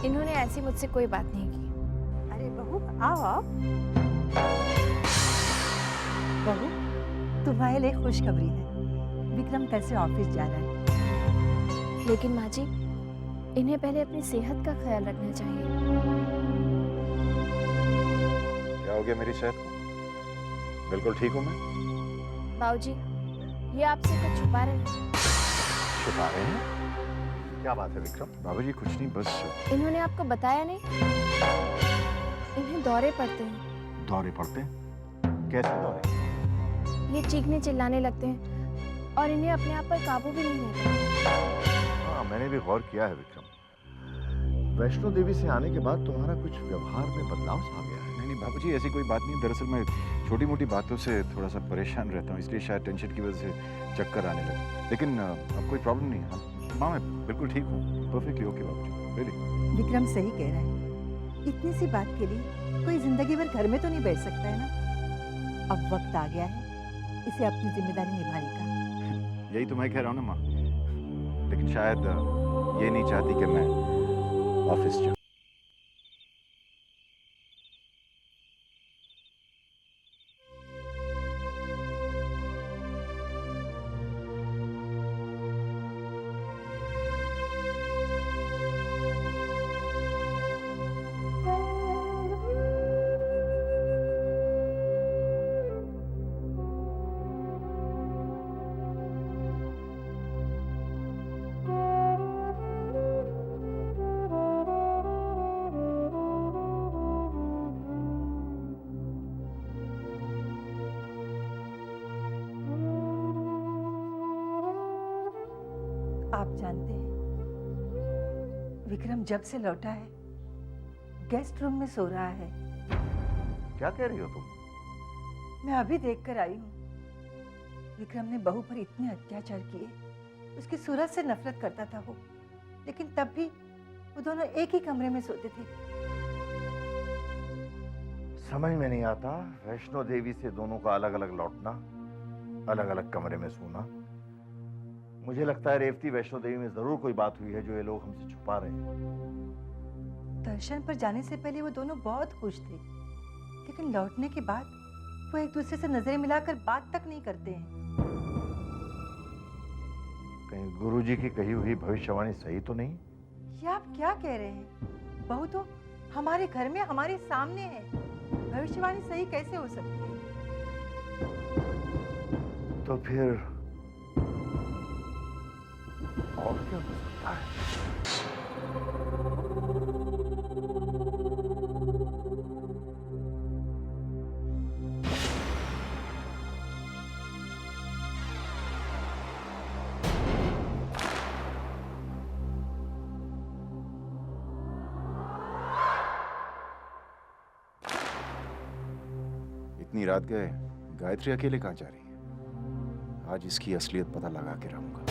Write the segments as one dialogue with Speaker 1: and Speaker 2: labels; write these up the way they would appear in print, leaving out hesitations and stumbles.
Speaker 1: इन्होंने ऐसी मुझसे कोई बात नहीं की।
Speaker 2: अरे बहू, आओ आओ। बहू, तुम्हारे लिए खुशखबरी है। विक्रम कल से ऑफिस जा रहा है।
Speaker 1: लेकिन माँ जी, इन्हें पहले अपनी सेहत का ख्याल रखना चाहिए।
Speaker 3: क्या हो गया मेरी सेहत को? बिल्कुल ठीक हूँ मैं।
Speaker 1: बाबूजी, ये आपसे कुछ छुपा रहे हैं।
Speaker 3: छुपा रहे हैं? क्या बात है विक्रम? बाबूजी कुछ नहीं, बस।
Speaker 1: इन्होंने आपको बताया नहीं? इन्हें दौरे पड़ते हैं।
Speaker 3: दौरे पड़ते हैं? कैसे दौरे?
Speaker 1: ये चीखने चिल्लाने लगते हैं और इन्हें अपने आप पर काबू भी नहीं रहता।
Speaker 3: हाँ, मैंने भी गौर किया है विक्रम। वैष्णो देवी से आने के बाद तुम्हारा कुछ व्यवहार में बदलाव सा आ गया है। नहीं बाबूजी, ऐसी कोई बात नहीं। दरअसल मैं छोटी मोटी बातों से थोड़ा सा परेशान रहता हूँ, इसलिए शायद टेंशन की वजह से चक्कर आने लगे। लेकिन अब कोई प्रॉब्लम नहीं है। माँ, मैं बिल्कुल ठीक हूँ, परफेक्टली ओके बाबूजी, रियली।
Speaker 2: विक्रम सही कह रहा है। इतनी सी बात के लिए कोई जिंदगी भर घर में तो नहीं बैठ सकता है ना। अब वक्त आ गया है इसे अपनी जिम्मेदारी निभाने का।
Speaker 3: यही तो मैं कह रहा हूँ ना माँ, लेकिन शायद ये नहीं चाहती कि मैं ऑफिस जाऊँ।
Speaker 2: आप जानते हैं, विक्रम जब से लौटा है गेस्ट रूम में सो रहा है।
Speaker 3: क्या कह रही हो तुम?
Speaker 2: मैं अभी देखकर आई हूँ। विक्रम ने बहू पर इतने अत्याचार किए, उसकी सूरत से नफरत करता था वो, लेकिन तब भी वो दोनों एक ही कमरे में सोते थे।
Speaker 4: समझ में नहीं आता, वैष्णो देवी से दोनों का अलग अलग लौटना, अलग अलग कमरे में सोना। मुझे लगता है रेवती, वैष्णो देवी में जरूर कोई बात हुई है जो ये लोग हमसे छुपा रहे हैं।
Speaker 2: दर्शन पर जाने से पहले वो दोनों बहुत खुश थे, लेकिन लौटने के बाद वो एक दूसरे से नजरें मिलाकर बात तक नहीं करते हैं।
Speaker 4: कहीं गुरुजी की कही हुई भविष्यवाणी सही तो नहीं?
Speaker 2: ये आप क्या कह रहे हैं? बहू तो हमारे घर में हमारे सामने है, भविष्यवाणी सही कैसे हो सकती है?
Speaker 4: तो फिर और क्या हो सकता है?
Speaker 3: इतनी रात गए, गायत्री अकेले कहाँ जा रही है? आज इसकी असलियत पता लगा के रहूंगा।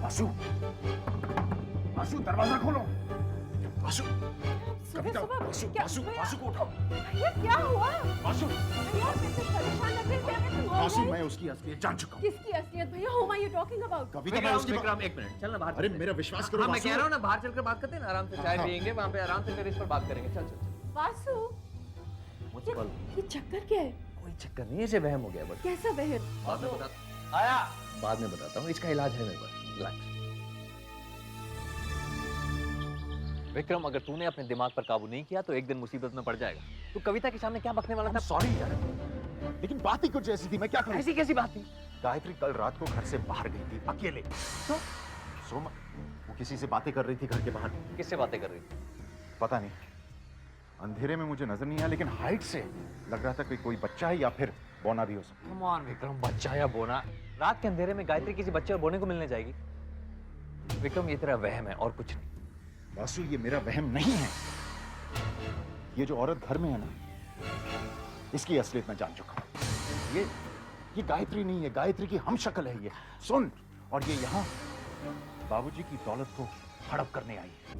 Speaker 3: वासु, वासु दरवाजा खोलो। वासु, कविता, वासु, वासु, वासु को उठाओ।
Speaker 1: भैया क्या हुआ?
Speaker 3: वासु,
Speaker 1: भैया कैसे परेशान लग रहे हैं?
Speaker 3: वासु, मैं उसकी असलियत जान चुका हूँ।
Speaker 1: किसकी असलियत भैया? Whom are you talking about?
Speaker 3: कविता, मैं उसकी
Speaker 5: विक्रम एक मिनट, चल ना बाहर
Speaker 3: अरे
Speaker 5: चलते हैं।
Speaker 3: मेरा विश्वास करो
Speaker 5: हाँ मैं
Speaker 3: वासु।
Speaker 5: कह रहा हूँ ना, बाहर चलकर बात करते हैं ना, आराम से चाय
Speaker 3: हाँ।
Speaker 5: पियेंगे, वहाँ पे आराम से फिर इस पर बात करेंगे। चल चल चल।
Speaker 1: वासु,
Speaker 5: मुझसे बोल।
Speaker 1: ये चक्कर क्या है?
Speaker 5: कोई चक्कर नहीं है, इसे वहम हो गया बस।
Speaker 1: कैसा बहन?
Speaker 5: बाद में बता। आया। बाद में बताता हूँ, इसका इलाज है मेरे पास। रिलैक्स। विक्रम, अगर तूने अपने दिमाग पर काबू नहीं किया तो एक दिन मुसीबत में पड़ जाएगा। तू कविता के सामने क्या बकने वाला था?
Speaker 3: सॉरी यार, लेकिन बात ही कुछ ऐसी थी, मैं क्या करूं?
Speaker 5: ऐसी कैसी बात थी?
Speaker 3: गायत्री कल रात को घर से बाहर गई थी अकेले।
Speaker 5: तो
Speaker 3: सोमा, वो किसी से बातें कर रही थी घर के बाहर।
Speaker 5: किससे बातें कर रही थी?
Speaker 3: पता नहीं, अंधेरे में मुझे नजर नहीं आया, लेकिन हाइट से लग रहा था कि कोई बच्चा है या फिर बोना भी हो सकता है।
Speaker 5: कम ऑन विक्रम, बच्चा या बोना? रात के अंधेरे में गायत्री किसी बच्चे और बोने को मिलने जाएगी? विक्रम, ये तेरा वहम है और कुछ नहीं।
Speaker 3: वासु, ये मेरा वहम नहीं है। ये जो औरत घर में है ना, इसकी असलियत मैं जान चुका हूं। ये गायत्री नहीं है, गायत्री की हम शक्ल है ये। सुन, और ये यहाँ बाबूजी की दौलत को हड़प करने आई है।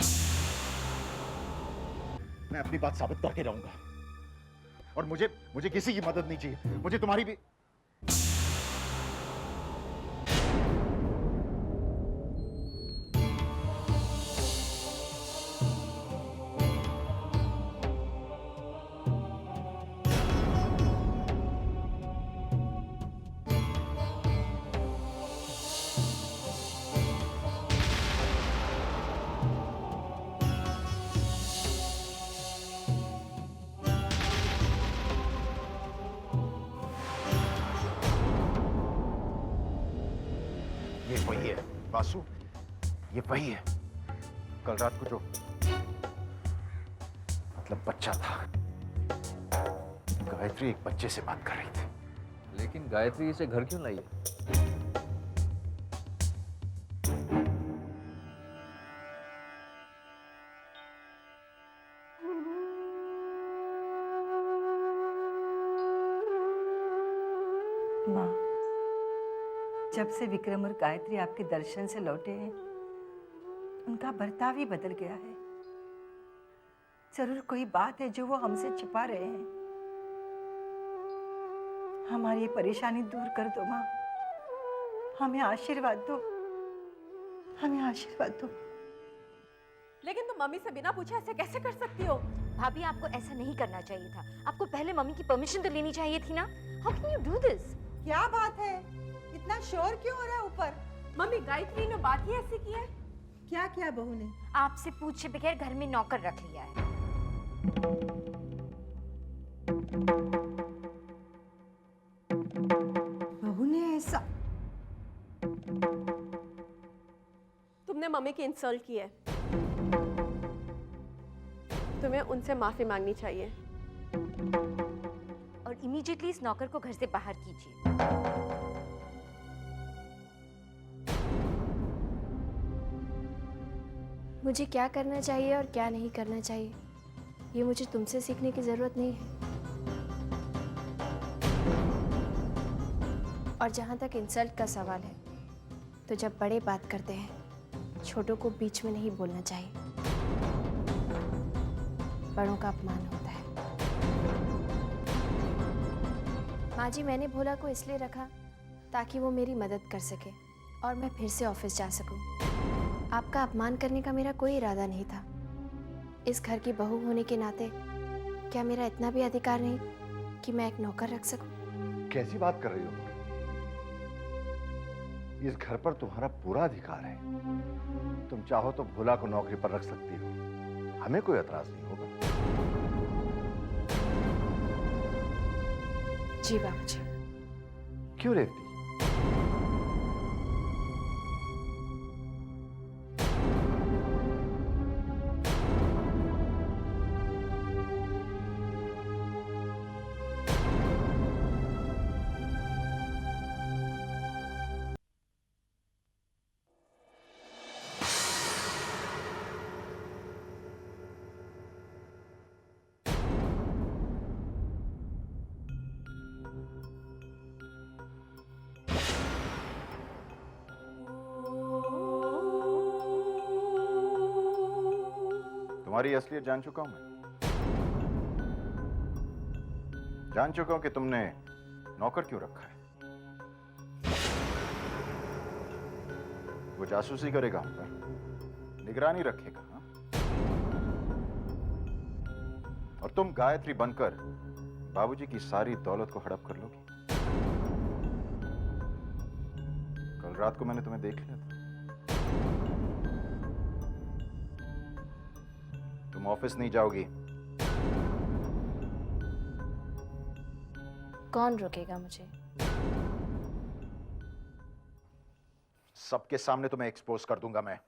Speaker 3: मैं अपनी बात साबित करके रहूंगा, और मुझे किसी की मदद नहीं चाहिए, मुझे तुम्हारी भी। ये वही है वासु, ये वही है कल रात को जो मतलब बच्चा था। गायत्री एक बच्चे से बात कर रही थी।
Speaker 5: लेकिन गायत्री इसे घर क्यों लाई है?
Speaker 2: माँ, जब से विक्रम और गायत्री आपके दर्शन से लौटे हैं, उनका बर्ताव ही बदल गया है। जरूर कोई बात है जो वो हमसे छिपा रहे हैं। हमारी ये परेशानी दूर कर दो माँ, हमें आशीर्वाद दो, हमें आशीर्वाद दो।
Speaker 1: लेकिन तुम मम्मी से बिना पूछे ऐसे कैसे कर सकती हो?
Speaker 6: भाभी, आपको ऐसा नहीं करना चाहिए था। आपको पहले मम्मी की परमिशन तो लेनी चाहिए थी ना। How can you do this?
Speaker 2: क्या बात है, इतना शोर क्यों हो रहा है ऊपर?
Speaker 1: मम्मी, गायत्री ने बात ही ऐसी की है।
Speaker 2: क्या क्या बहू ने?
Speaker 6: आपसे पूछे बगैर घर में नौकर रख लिया है।
Speaker 2: बहू ने ऐसा?
Speaker 1: तुमने मम्मी की इंसल्ट की है, तुम्हें उनसे माफी मांगनी चाहिए।
Speaker 6: और इमीडिएटली इस नौकर को घर से बाहर कीजिए।
Speaker 1: मुझे क्या करना चाहिए और क्या नहीं करना चाहिए, ये मुझे तुमसे सीखने की जरूरत नहीं है। और जहाँ तक इंसल्ट का सवाल है, तो जब बड़े बात करते हैं, छोटों को बीच में नहीं बोलना चाहिए। बड़ों का अपमान होता है। माँ जी, मैंने भोला को इसलिए रखा ताकि वो मेरी मदद कर सके और मैं फिर से ऑफिस जा सकूं। आपका अपमान करने का मेरा कोई इरादा नहीं था। इस घर की बहू होने के नाते क्या मेरा इतना भी अधिकार नहीं कि मैं एक नौकर रख सकूं?
Speaker 4: कैसी बात कर रही हो? इस घर पर तुम्हारा पूरा अधिकार है। तुम चाहो तो भोला को नौकरी पर रख सकती हो, हमें कोई एतराज नहीं होगा।
Speaker 1: जी बाबूजी।
Speaker 4: क्यों रेवती?
Speaker 3: तुम्हारी असलियत जान चुका हूं मैं। जान चुका हूं कि तुमने नौकर क्यों रखा है। वो जासूसी करेगा हम पर, निगरानी रखेगा, हाँ? और तुम गायत्री बनकर बाबूजी की सारी दौलत को हड़प कर लोगी। कल रात को मैंने तुम्हें देख लिया था। तुम ऑफिस नहीं जाओगी।
Speaker 1: कौन रोकेगा मुझे?
Speaker 3: सबके सामने तुम्हें एक्सपोज कर दूंगा मैं।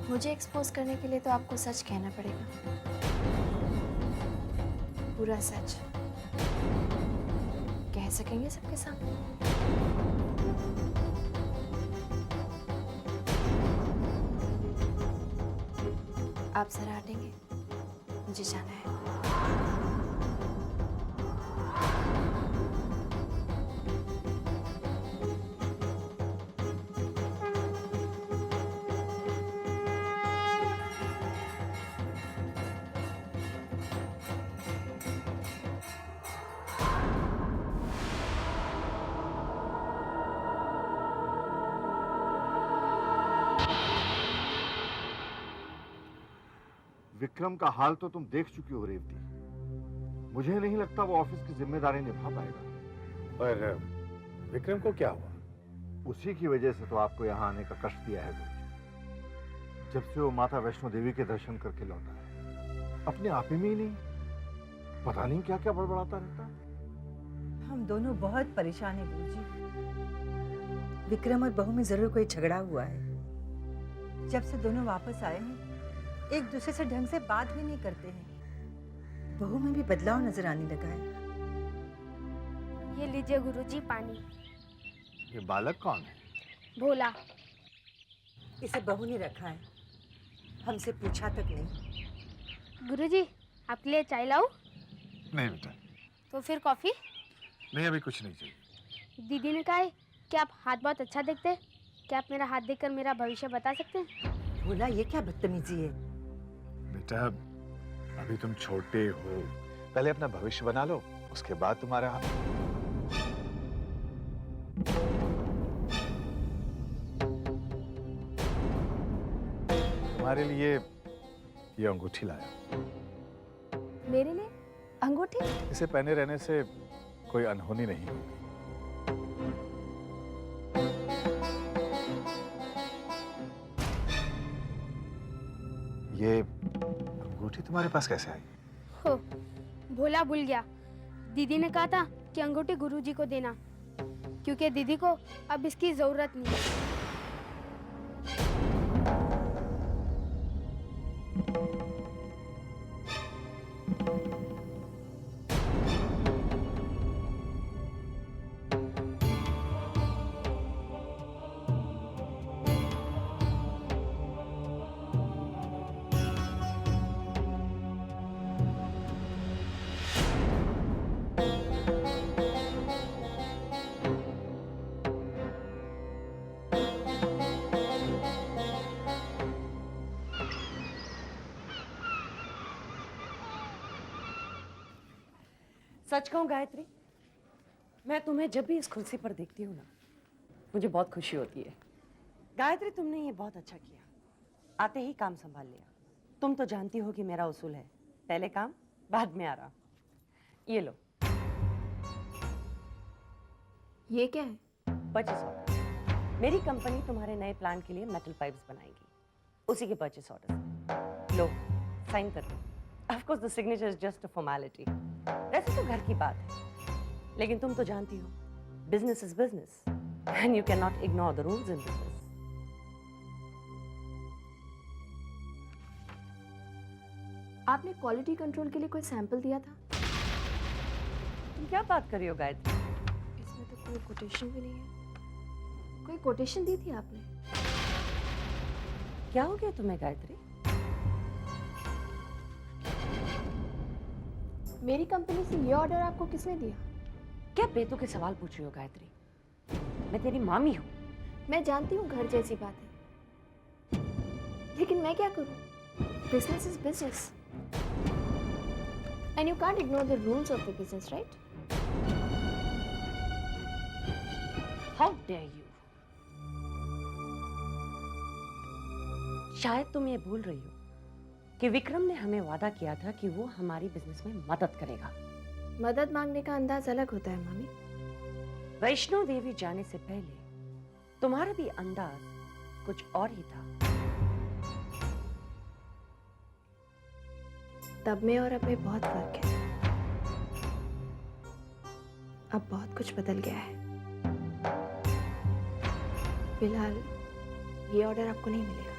Speaker 1: मुझे एक्सपोज करने के लिए तो आपको सच कहना पड़ेगा, पूरा सच। कह सकेंगे सबके सामने? आप जरा हटेंगे, मुझे जाना है।
Speaker 4: विक्रम का हाल तो तुम देख चुकी हो रेवती। मुझे नहीं लगता वो ऑफिस की जिम्मेदारी निभा पाएगा।
Speaker 3: पर विक्रम को क्या हुआ?
Speaker 4: उसी की वजह से तो आपको यहाँ आने का कष्ट दिया है गुरुजी। जब से वो माता वैष्णो देवी के दर्शन करके लौटा है, अपने आप ही में ही नहीं, पता नहीं क्या क्या बड़बड़ाता रहता है।
Speaker 2: हम दोनों बहुत परेशान हैं गुरुजी। विक्रम और बहू में जरूर कोई झगड़ा हुआ है। जब से दोनों वापस आए हैं, एक दूसरे से ढंग से बात भी नहीं करते हैं। बहू में भी बदलाव नजर आने लगा है।
Speaker 7: ये लीजिए गुरुजी पानी।
Speaker 3: ये बालक कौन है?
Speaker 7: भोला।
Speaker 2: इसे बहू ने रखा है, हमसे पूछा तक नहीं।
Speaker 7: गुरुजी आपके लिए चाय लाऊं?
Speaker 3: नहीं बेटा,
Speaker 7: तो फिर कॉफी?
Speaker 3: नहीं अभी कुछ नहीं चाहिए।
Speaker 7: दीदी ने कहा है कि आप हाथ बहुत अच्छा देखते हैं। क्या आप मेरा हाथ देखकर मेरा भविष्य बता सकते हैं?
Speaker 2: भोला, ये क्या बदतमीजी है?
Speaker 3: बेटा अभी तुम छोटे हो, पहले अपना भविष्य बना लो, उसके बाद तुम्हारा। तुम्हारे लिए ये अंगूठी लाया।
Speaker 1: मेरे लिए अंगूठी?
Speaker 3: इसे पहने रहने से कोई अनहोनी नहीं होगी। ये अंगूठी तुम्हारे पास कैसे आई?
Speaker 7: हो, भोला भूल गया। दीदी ने कहा था कि अंगूठी गुरुजी को देना, क्योंकि दीदी को अब इसकी जरूरत नहीं है।
Speaker 8: सच कहूं गायत्री, मैं तुम्हें जब भी इस कुर्सी पर देखती हूँ ना, मुझे बहुत खुशी होती है। गायत्री, तुमने ये बहुत अच्छा किया, आते ही काम संभाल लिया। तुम तो जानती हो कि मेरा उसूल है, पहले काम बाद में आराम। ये लो।
Speaker 1: ये क्या है?
Speaker 8: Purchase order. मेरी कंपनी तुम्हारे नए प्लांट के लिए मेटल पाइप्स बनाएगी, उसी के परचेस ऑर्डर। लो, साइन कर लो। Of course the signature is just a formality. वैसे तो घर की बात है, लेकिन तुम तो जानती हो, business is business and you can not ignore the rules in business.
Speaker 1: आपने क्वालिटी कंट्रोल के लिए कोई सैंपल दिया था?
Speaker 8: तुम क्या बात कर रही हो गायत्री?
Speaker 1: इसमें तो कोई कोटेशन भी नहीं है। कोई कोटेशन दी थी आपने?
Speaker 8: क्या हो गया तुम्हें गायत्री?
Speaker 1: मेरी कंपनी से ये ऑर्डर आपको किसने दिया?
Speaker 8: क्या बेतुके के सवाल पूछ रही हो गायत्री? मैं तेरी मामी हूँ।
Speaker 1: मैं जानती हूँ घर जैसी बात है, लेकिन मैं क्या करूँ? Business is business and you can't ignore the rules of the business, right?
Speaker 8: How dare you. शायद तुम ये भूल रही हो कि विक्रम ने हमें वादा किया था कि वो हमारी बिजनेस में मदद करेगा।
Speaker 1: मदद मांगने का अंदाज अलग होता है मामी।
Speaker 8: वैष्णो देवी जाने से पहले तुम्हारा भी अंदाज कुछ और ही था।
Speaker 1: तब में और अब में बहुत फर्क है। अब बहुत कुछ बदल गया है। फिलहाल ये ऑर्डर आपको नहीं मिलेगा।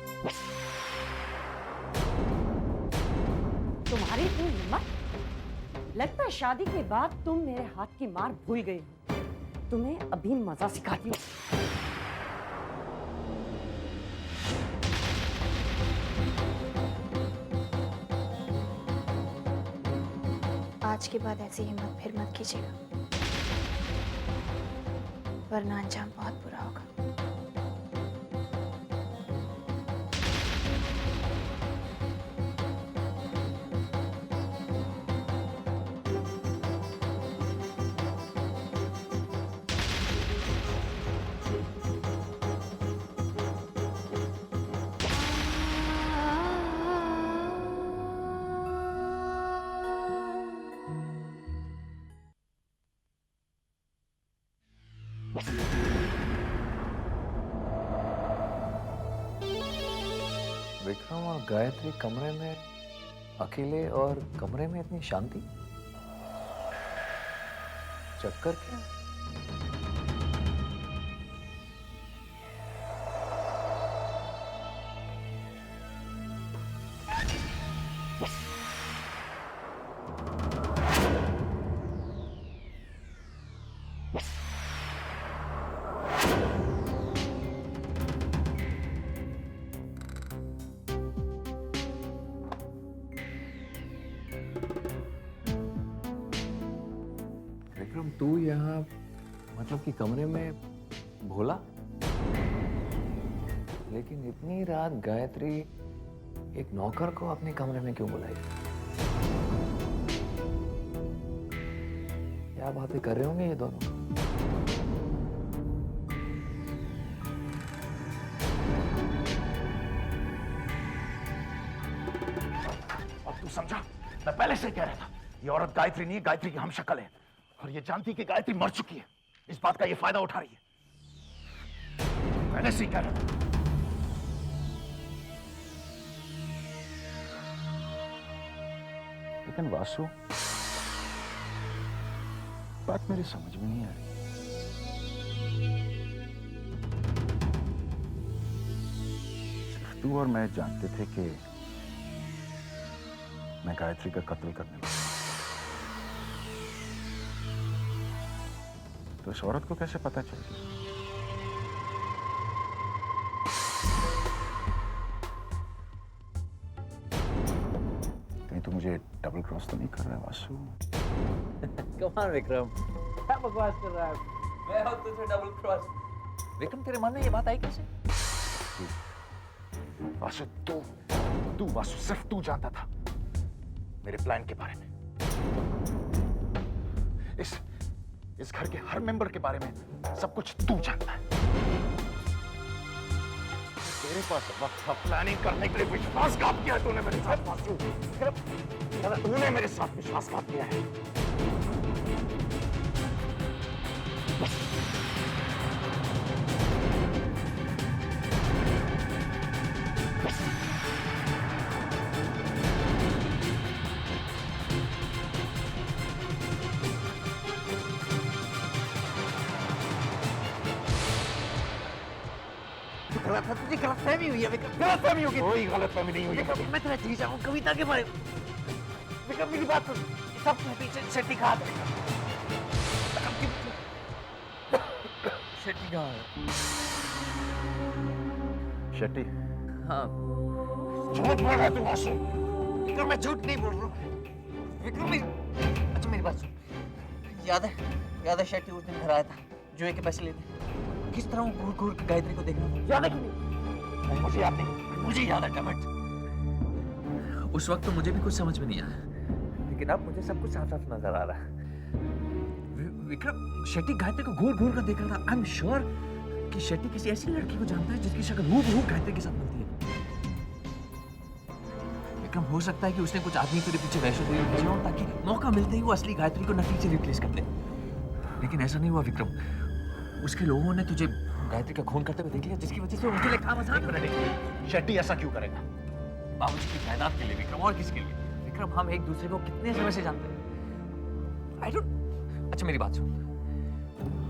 Speaker 8: तुम्हारी इतनी हिम्मत? लगता है शादी के बाद तुम मेरे हाथ की मार भूल गई हो। तुम्हें अभी मजा सिखाती हूँ।
Speaker 1: आज के बाद ऐसी हिम्मत फिर मत कीजिएगा, वरना अंजाम बहुत बुरा होगा।
Speaker 5: विक्रम और गायत्री कमरे में अकेले, और कमरे में इतनी शांति। चक्कर क्या? विक्रम, तू यहाँ मतलब कि कमरे में भोला, लेकिन इतनी रात गायत्री एक नौकर को अपने कमरे में क्यों बुलाई? क्या बातें कर रहे होंगे ये दोनों?
Speaker 4: अब तू समझा? मैं पहले से कह रहा था, ये औरत गायत्री नहीं है, गायत्री की हमशक्ल है, और ये जानती कि गायत्री मर चुकी है। इस बात का ये फायदा उठा रही है। पहले से ही कह रहा था। लेकिन वासु, बात मेरी समझ में नहीं आ रही। सिर्फ तू और मैं जानते थे कि मैं गायत्री का कत्ल करने वाला। तो इस औरत को कैसे पता चल गया? कहीं तो मुझे डबल क्रॉस तो नहीं कर रहा है वासु?
Speaker 5: कम ऑन विक्रम, क्या बकवास कर रहा है? मैं हूं तुझे डबल क्रॉस। विक्रम, तेरे मन में ये बात आई कैसे?
Speaker 4: वासु, तू वासु, सिर्फ तू जानता था मेरे प्लान के बारे में। इस घर के हर मेंबर के बारे में सब कुछ तू जानता है। तेरे पास वक्त था प्लानिंग करने के लिए। विश्वासघात किया तूने मेरे साथ वासु। तूने मेरे साथ विश्वासघात किया है।
Speaker 5: तुझे गलतफहमी हुई है विक्रम।
Speaker 4: गलतफहमी होगी? कोई गलतफहमी नहीं हुई।
Speaker 5: मैं तेरा जीजा हूँ, कविता के बारे में। विक्रम, मेरी बात सुन, सब तुम्हें पीछे शेट्टी कहा था। शेट्टी कहाँ है?
Speaker 4: शेट्टी?
Speaker 5: हाँ।
Speaker 4: झूठ बोल रहा है तू वासु।
Speaker 5: विक्रम, मैं झूठ नहीं बोल रहा हूँ। विक्रम, अच्छा मेरी बात सुन, याद है शेट्टी उस दिन घर आया था जुए के पैसे लेने, किस तरह वो घूर घूर के गायत्री को देखना था, याद है कि नहीं? मुझे याद नहीं, मुझे याद है डैम। उस वक्त तो मुझे भी कुछ समझ में नहीं आया, लेकिन अब मुझे सब कुछ साफ साफ नजर आ रहा है। विक्रम, शेट्टी गायत्री को घूर घूर कर देख रहा था। आई एम श्योर कि शेट्टी किसी ऐसी लड़की को जानता है जिसकी शक्ल हूबहू गायत्री के साथ मिलती है। विक्रम, हो सकता है कि उसने कुछ आदमी तेरे पीछे वैश्नो देवी भेजे हों ताकि मौका मिलते ही वो असली गायत्री को नकली से रिप्लेस कर दे, लेकिन ऐसा नहीं हुआ विक्रम। उसके लोगों ने तुझे गायत्री का खून करते हुए देख लिया, जिसकी वजह से उनके लिए काम आसान हो रहा।
Speaker 3: शेट्टी ऐसा क्यों करेगा?
Speaker 5: बाबूजी की जायदाद के लिए विक्रम, और किसके लिए? विक्रम, हम एक दूसरे को कितने समय से जानते हैं। I don't. अच्छा मेरी बात सुन,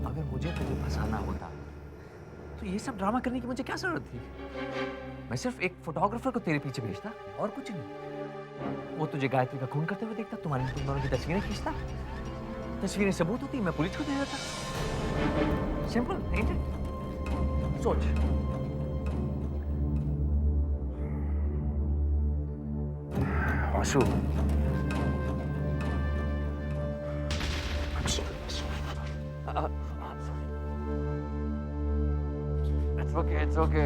Speaker 5: अगर मुझे तुझे फंसाना होता तो ये सब ड्रामा करने की मुझे क्या जरूरत थी? मैं सिर्फ एक फोटोग्राफर को तेरे पीछे भेजता और कुछ नहीं। वो तुझे गायत्री का खून करते हुए देखता, तुम दोनों की तस्वीरें खींचता, तस्वीरें सबूत होती, मैं पुलिस को दे देता। सिंपल नहीं थे? सोच। आंसू, It's okay.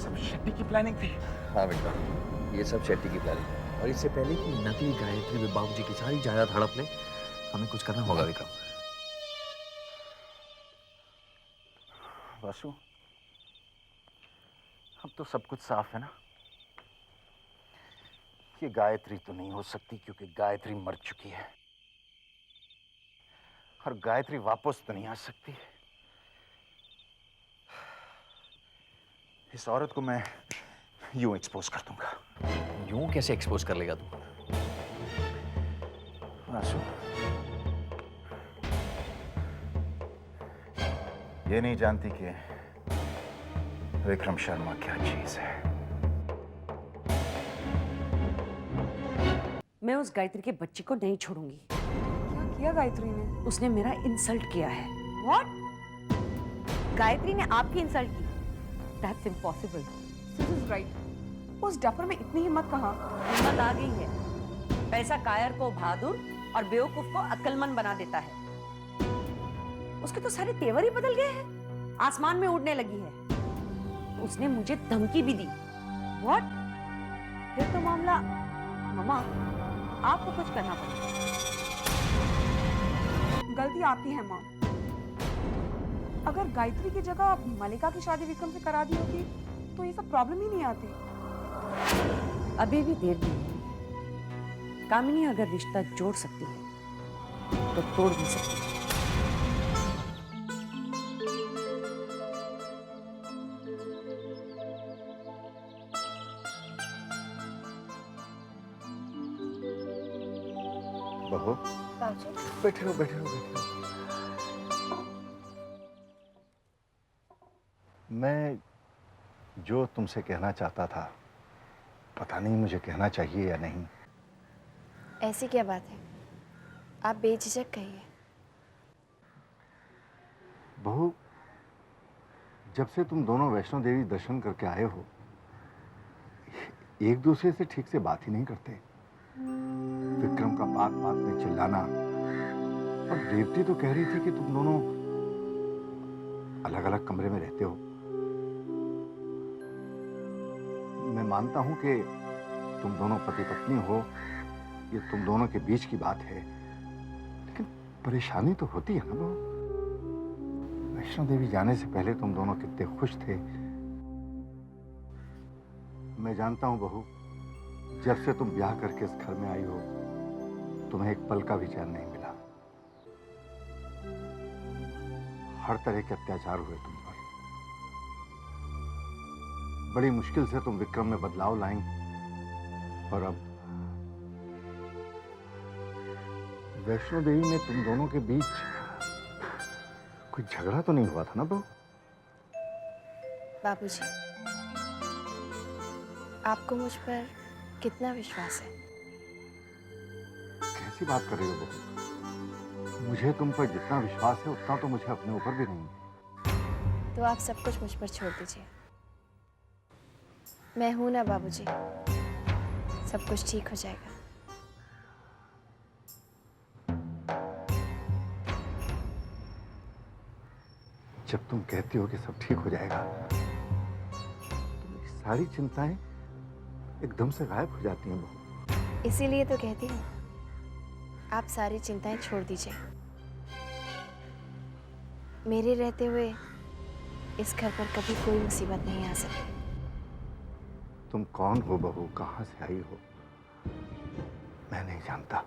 Speaker 3: सब शेट्टी की प्लानिंग थी।
Speaker 5: हाँ विक्रम, ये सब शेट्टी की प्लानिंग, और इससे पहले कि नकली गायत्री में बाबूजी की सारी जायदाद हड़प ले, हमें कुछ करना होगा विक्रम।
Speaker 4: वासु, अब तो सब कुछ साफ है ना? ये गायत्री तो नहीं हो सकती क्योंकि गायत्री मर चुकी है, और गायत्री वापस तो नहीं आ सकती। इस औरत को मैं यूं एक्सपोज कर दूंगा।
Speaker 5: यूं कैसे एक्सपोज कर लेगा तू?
Speaker 4: वासु, ये नहीं जानती कि विक्रम शर्मा क्या चीज है।
Speaker 8: मैं उस गायत्री के बच्चे को नहीं छोड़ूंगी।
Speaker 9: क्या किया गायत्री ने?
Speaker 8: उसने मेरा इंसल्ट किया है।
Speaker 6: What? गायत्री ने आपकी इंसल्ट की? That's impossible.
Speaker 9: This is right. उस डफर में इतनी हिम्मत कहाँ?
Speaker 8: हिम्मत आ गई है। पैसा कायर को बहादुर और बेवकूफ को अक्लमंद बना देता है। उसके तो सारे तेवर ही बदल गए हैं। आसमान में उड़ने लगी है। उसने मुझे धमकी भी दी। What? फिर तो मामला, मम्मा, आपको कुछ करना पड़ेगा।
Speaker 9: गलती आपकी है माँ। अगर गायत्री की जगह मलिका की शादी विक्रम से करा दी होती तो ये सब प्रॉब्लम ही नहीं आती।
Speaker 8: अभी भी देर नहीं है। कामिनी अगर रिश्ता जोड़ सकती है तो तोड़ भी सकती है।
Speaker 4: बहू, बैठे रहो, बैठे रहो, बैठे रहो। मैं जो तुमसे कहना चाहता था, पता नहीं मुझे कहना चाहिए या नहीं।
Speaker 1: ऐसी क्या बात है? आप बेझिझक कहिए।
Speaker 4: बहू, जब से तुम दोनों वैष्णो देवी दर्शन करके आए हो, एक दूसरे से ठीक से बात ही नहीं करते। विक्रम का बात बात में चिल्लाना, और रेवती तो कह रही थी कि तुम दोनों अलग अलग कमरे में रहते हो। मैं मानता हूं कि तुम दोनों पति पत्नी हो, ये तुम दोनों के बीच की बात है, लेकिन परेशानी तो होती है ना बहू। वैष्णो देवी जाने से पहले तुम दोनों कितने खुश थे। मैं जानता हूं बहू, जब से तुम ब्याह करके इस घर में आई हो, तुम्हें एक पल का भी चैन नहीं मिला। हर तरह के अत्याचार हुए तुम पर। बड़ी मुश्किल से तुम विक्रम में बदलाव लाई, और अब वैष्णो देवी में तुम दोनों के बीच कोई झगड़ा तो नहीं हुआ था ना बहू?
Speaker 1: बाबूजी, आपको मुझ पर कितना विश्वास है?
Speaker 4: कैसी बात कर रही हो बहू? मुझे तुम पर जितना विश्वास है उतना तो मुझे अपने ऊपर भी नहीं है।
Speaker 1: तो आप सब कुछ मुझ पर छोड़ दीजिए। मैं हूं ना बाबूजी, सब कुछ ठीक हो जाएगा।
Speaker 4: जब तुम कहती हो कि सब ठीक हो जाएगा तो मेरी सारी चिंताएं एकदम से गायब हो जाती हैं बहू।
Speaker 1: इसीलिए तो कहती हूँ, आप सारी चिंताएं छोड़ दीजिए। मेरे रहते हुए इस घर पर कभी कोई मुसीबत नहीं आ सकती।
Speaker 4: तुम कौन हो बहू, कहां से आई हो, मैं नहीं जानता।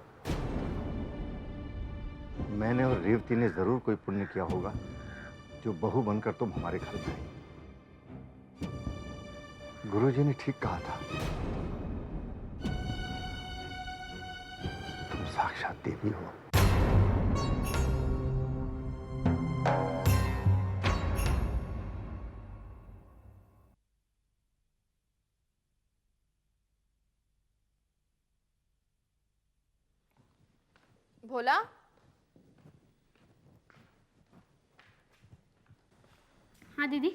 Speaker 4: मैंने और रेवती ने जरूर कोई पुण्य किया होगा जो बहू बनकर तुम हमारे घर में आई। गुरुजी ने ठीक कहा था, तुम साक्षात देवी हो।
Speaker 1: भोला,
Speaker 7: हाँ दीदी।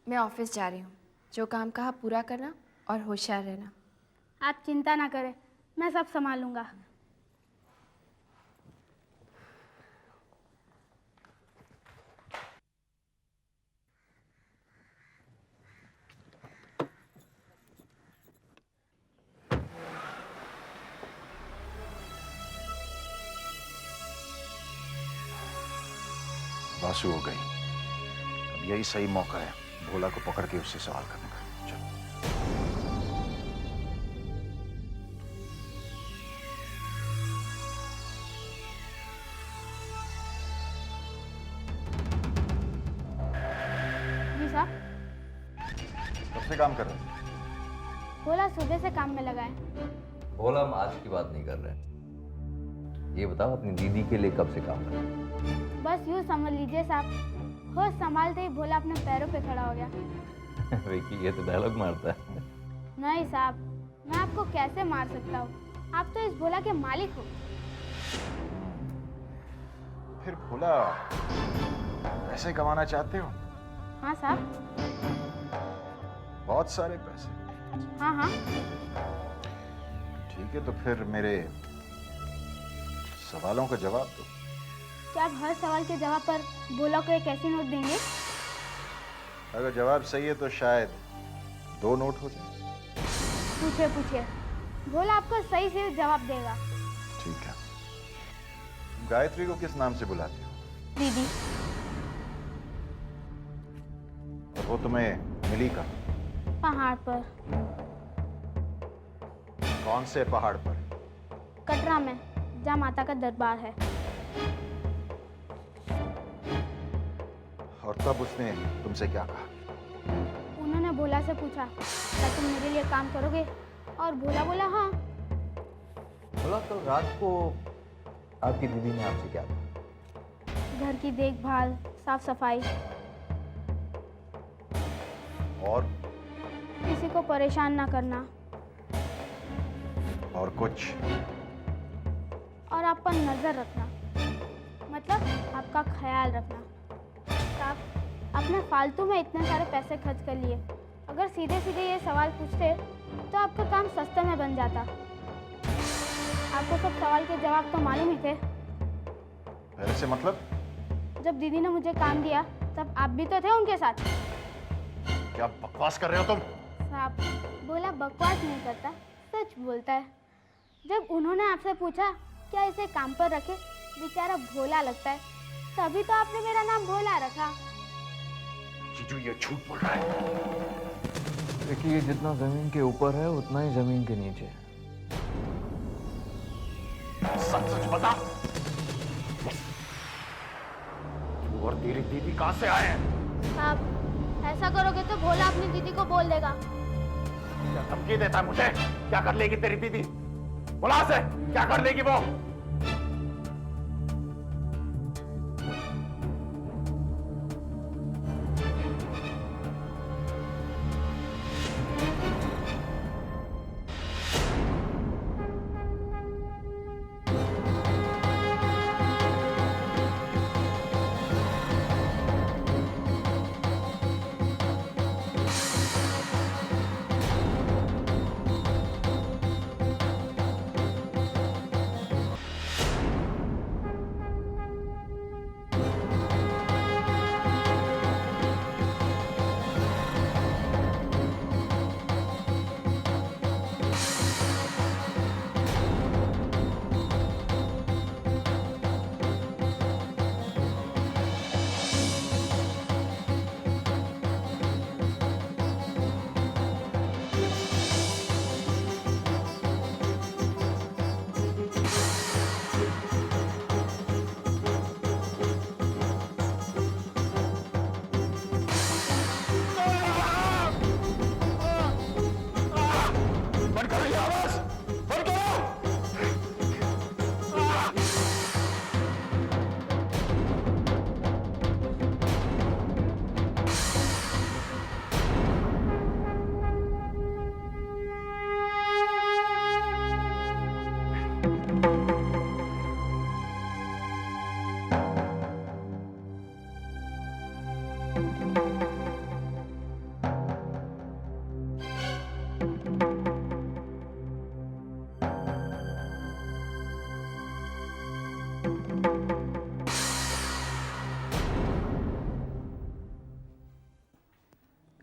Speaker 1: मैं ऑफिस जा रही हूँ। जो काम कहा पूरा करना और होशियार रहना।
Speaker 7: आप चिंता ना करें, मैं सब संभालूंगा।
Speaker 3: बासु हो गई। अब यही सही मौका है भोला को पकड़ के उससे सवाल करने का। चलो।
Speaker 7: जी साहब।
Speaker 3: कब से काम कर रहे हैं?
Speaker 7: भोला सुबह से काम में लगा है।
Speaker 5: भोला, हम आज की बात नहीं कर रहे हैं। ये बताओ, अपनी दीदी के लिए कब से काम कर रहे हैं?
Speaker 7: बस यूँ समझ लीजिए साहब, होश संभालते ही भोला अपने पैरों पे खड़ा हो गया।
Speaker 5: विकी, ये तो डायलॉग मारता है।
Speaker 7: नहीं साहब, मैं आपको कैसे मार सकता हूँ? आप तो इस भोला के मालिक हो।
Speaker 3: फिर भोला पैसे कमाना चाहते हो?
Speaker 7: हाँ साहब।
Speaker 3: बहुत सारे पैसे?
Speaker 7: हाँ हाँ।
Speaker 3: ठीक है, तो फिर मेरे सवालों का जवाब दो।
Speaker 7: क्या आप हर सवाल के जवाब पर भोला को एक ऐसी नोट देंगे?
Speaker 3: अगर जवाब सही है तो शायद 2 नोट हो जाए।
Speaker 7: पूछिए पूछिए, भोला आपको सही से जवाब देगा।
Speaker 3: ठीक है। गायत्री को किस नाम से बुलाते हो?
Speaker 7: दीदी।
Speaker 3: और वो तुम्हें मिली कहाँ?
Speaker 7: पहाड़ पर।
Speaker 3: कौन से पहाड़ पर?
Speaker 7: कटरा में, जहाँ माता का दरबार है।
Speaker 3: और तब उसने तुमसे क्या कहा?
Speaker 7: उन्होंने भोला से पूछा, क्या तुम मेरे लिए काम करोगे? और भोला बोला हाँ।
Speaker 5: भोला, तो रात को आपकी दीदी ने आपसे क्या कहा?
Speaker 7: घर की देखभाल, साफ सफाई,
Speaker 3: और
Speaker 7: किसी को परेशान ना करना,
Speaker 3: और कुछ?
Speaker 7: और आप पर नजर रखना, मतलब आपका ख्याल रखना। आप अपने फालतू में इतने सारे पैसे खर्च कर लिए। अगर सीधे सीधे ये सवाल पूछते तो आपका काम सस्ते में बन जाता। आपको सब सवाल के जवाब तो मालूम ही थे।
Speaker 3: पहले से मतलब?
Speaker 7: जब दीदी ने मुझे काम दिया तब आप भी तो थे उनके साथ।
Speaker 3: क्या बकवास कर रहे हो तुम?
Speaker 7: साहब, भोला बकवास नहीं करता, सच बोलता है। जब उन्होंने आपसे पूछा क्या इसे काम पर रखे, बेचारा भोला लगता है, तभी तो आपने मेरा नाम भोला रखा।
Speaker 3: जीजू, ये झूठ बोल रहा है।
Speaker 5: देखिए, जितना जमीन के ऊपर है उतना ही जमीन के नीचे है।
Speaker 3: सच सच बता, तू और तेरी दीदी कहां से आए हैं?
Speaker 7: आप ऐसा करोगे तो भोला अपनी दीदी को बोल देगा।
Speaker 3: क्या धमकी देता है मुझे? क्या कर लेगी तेरी दीदी? बोला से, क्या कर लेगी वो?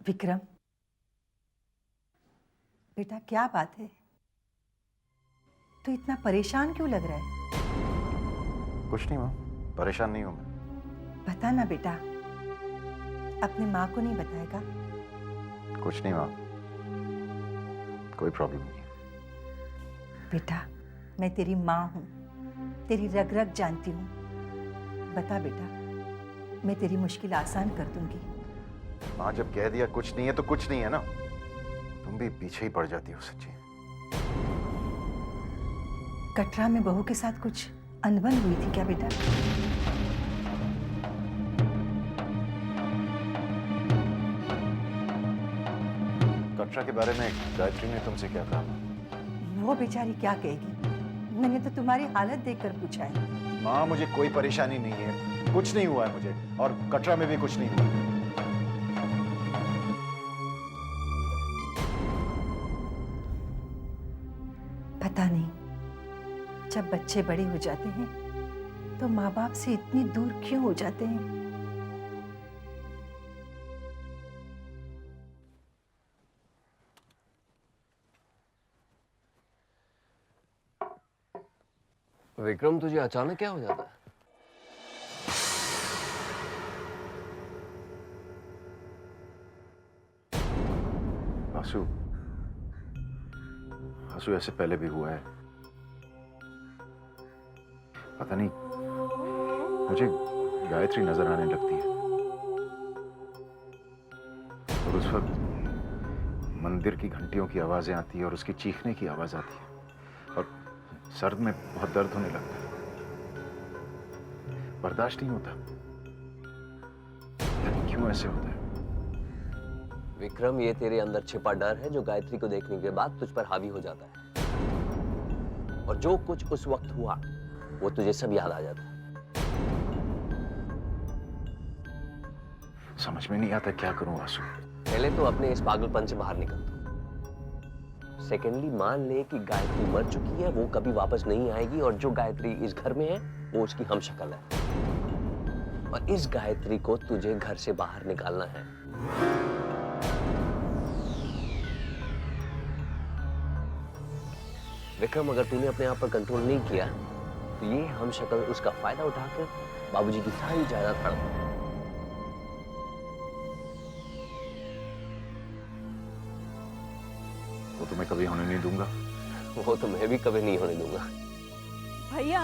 Speaker 2: विक्रम, बेटा क्या बात है? तू इतना परेशान क्यों लग रहा है?
Speaker 3: कुछ नहीं माँ, परेशान नहीं हूँ मैं।
Speaker 2: बता ना बेटा, अपनी माँ को नहीं बताएगा?
Speaker 3: कुछ नहीं माँ, कोई प्रॉब्लम नहीं है।
Speaker 2: बेटा, मैं तेरी माँ हूँ, तेरी रग रग जानती हूँ। बता बेटा, मैं तेरी मुश्किल आसान कर दूंगी।
Speaker 3: माँ जब कह दिया कुछ नहीं है तो कुछ नहीं है ना। तुम भी पीछे ही पड़ जाती हो सच्ची।
Speaker 2: कटरा में बहू के साथ कुछ अनबन हुई थी क्या बेटा?
Speaker 3: कटरा के बारे में गायत्री ने तुमसे क्या कहा?
Speaker 2: वो बेचारी क्या कहेगी? मैंने तो तुम्हारी हालत देखकर पूछा है।
Speaker 3: माँ मुझे कोई परेशानी नहीं है, कुछ नहीं हुआ है मुझे, और कटरा में भी कुछ नहीं हुआ है।
Speaker 2: पता नहीं, जब बच्चे बड़े हो जाते हैं तो माँ बाप से इतनी दूर क्यों हो जाते हैं?
Speaker 10: विक्रम, तुझे अचानक क्या हो जाता है?
Speaker 3: आंसू, आंसू ऐसे पहले भी हुआ है। पता नहीं, मुझे गायत्री नजर आने लगती है और उस वक्त मंदिर की घंटियों की आवाजें आती है और उसकी चीखने की आवाज आती है और सर में बहुत दर्द होने लगता है। बर्दाश्त नहीं होता, यानी क्यों ऐसे होता है?
Speaker 10: विक्रम, ये तेरे अंदर छिपा डर है जो गायत्री को देखने के बाद तुझ पर हावी हो जाता है, और जो कुछ उस वक्त हुआ वो तुझे सब याद आ जाता है।
Speaker 3: समझ में नहीं आता क्या करूं आंसू।
Speaker 10: पहले तो अपने इस पागलपन से बाहर निकल तू। सेकेंडली, मान ले कि गायत्री मर चुकी है, वो कभी वापस नहीं आएगी, और जो गायत्री इस घर में है वो उसकी हमशक्ल है, और इस गायत्री को तुझे घर से बाहर निकालना है। विक्रम, अगर तूने अपने आप पर कंट्रोल नहीं किया तो ये हमशक्ल उसका फायदा उठाकर बाबूजी की सारी जायदाद हड़प लेगी।
Speaker 3: वो तो मैं कभी होने नहीं दूंगा।
Speaker 10: वो तो मैं भी कभी नहीं होने दूंगा।
Speaker 11: भैया,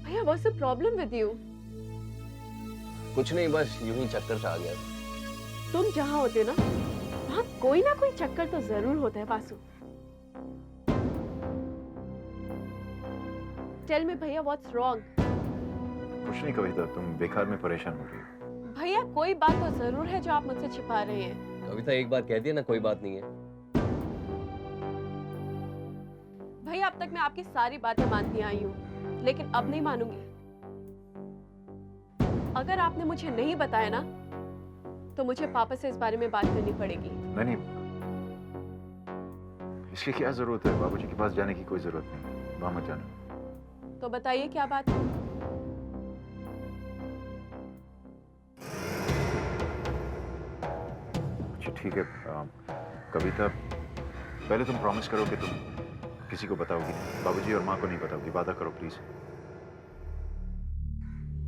Speaker 11: भैया, what's the problem with you?
Speaker 10: कुछ नहीं, बस यूं ही चक्कर सा आ गया।
Speaker 11: तुम जहाँ होते हो ना, वहाँ कोई ना कोई चक्कर तो जरूर होता है वासु। Tell me भैया, what's wrong?
Speaker 3: कुछ नहीं कविता, तुम बेकार में परेशान हो रही हो।
Speaker 11: भैया, कोई बात तो जरूर है जो आप मुझसे छिपा रहे हैं।
Speaker 10: कविता, एक बार कह दिया ना, कोई बात नहीं है।
Speaker 11: भैया, अब तक मैं आपकी सारी बातें मानती आई हूँ, लेकिन अब नहीं मानूंगी। अगर आपने मुझे नहीं बताया ना, तो मुझे पापा से इस बारे में बात करनी पड़ेगी।
Speaker 3: नहीं, इसकी क्या जरूरत है? बाबूजी के पास जाने की कोई जरूरत नहीं, वहां मत जाना।
Speaker 11: तो बताइए क्या बात है?
Speaker 3: अच्छा ठीक है, कविता, पहले तुम प्रॉमिस करो कि तुम किसी को बताओगी, बाबूजी और माँ को नहीं बताओगी। वादा करो प्लीज।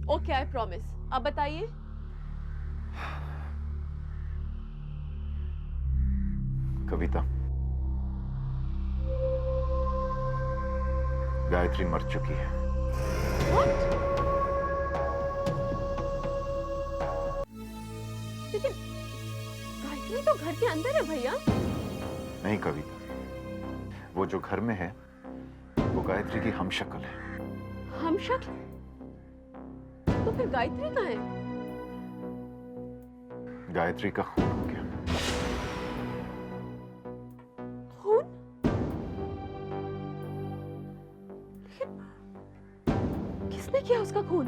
Speaker 11: Okay, I promise. अब बताइए।
Speaker 3: कविता, गायत्री मर चुकी है।
Speaker 11: What? लेकिन गायत्री तो घर के अंदर है भैया।
Speaker 3: नहीं कविता, वो जो घर में है वो गायत्री की हमशक्ल है।
Speaker 11: हमशक्ल? तो फिर गायत्री कहाँ है?
Speaker 3: गायत्री का खून हो गया।
Speaker 11: खून? लेकिन किसने किया उसका खून?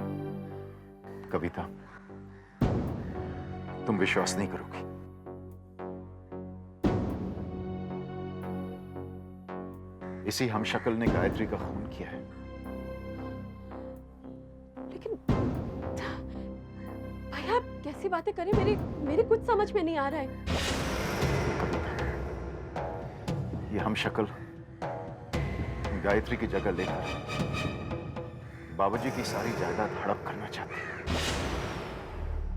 Speaker 3: कविता, तुम विश्वास नहीं करोगी। इसी हमशक्ल ने गायत्री का खून किया है।
Speaker 11: लेकिन भैया, आप कैसी बातें करें, मेरे कुछ समझ में नहीं आ रहा है।
Speaker 3: ये हम शक्ल गायत्री की जगह लेकर बाबूजी की सारी जायदाद हड़प करना चाहते हैं।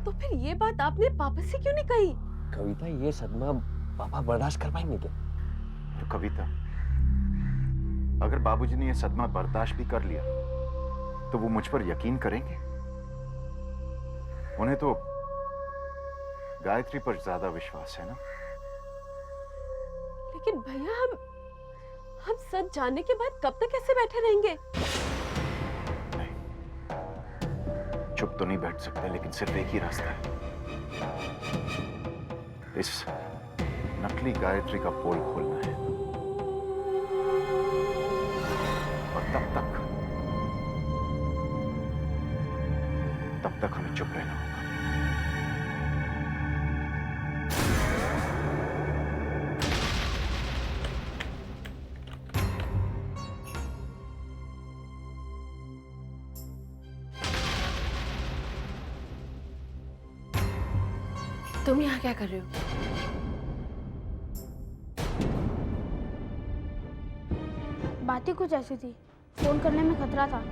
Speaker 11: तो फिर ये बात आपने पापा से क्यों नहीं कही?
Speaker 10: कविता, ये सदमा पापा बर्दाश्त कर पाएंगे क्या?
Speaker 3: तो कविता, अगर बाबूजी ने ये सदमा बर्दाश्त भी कर लिया तो वो मुझ पर यकीन करेंगे? उन्हें तो गायत्री पर ज्यादा विश्वास है ना।
Speaker 11: लेकिन भैया, हम सच जानने के बाद कब तक ऐसे बैठे रहेंगे?
Speaker 3: नहीं, चुप तो नहीं बैठ सकते, लेकिन सिर्फ एक ही रास्ता है, इस नकली गायत्री का पोल खोलना है। और तब तक हमें चुप रहना होगा।
Speaker 1: तुम यहाँ क्या कर रहे हो?
Speaker 7: बात ही कुछ ऐसी थी, फोन करने में खतरा था।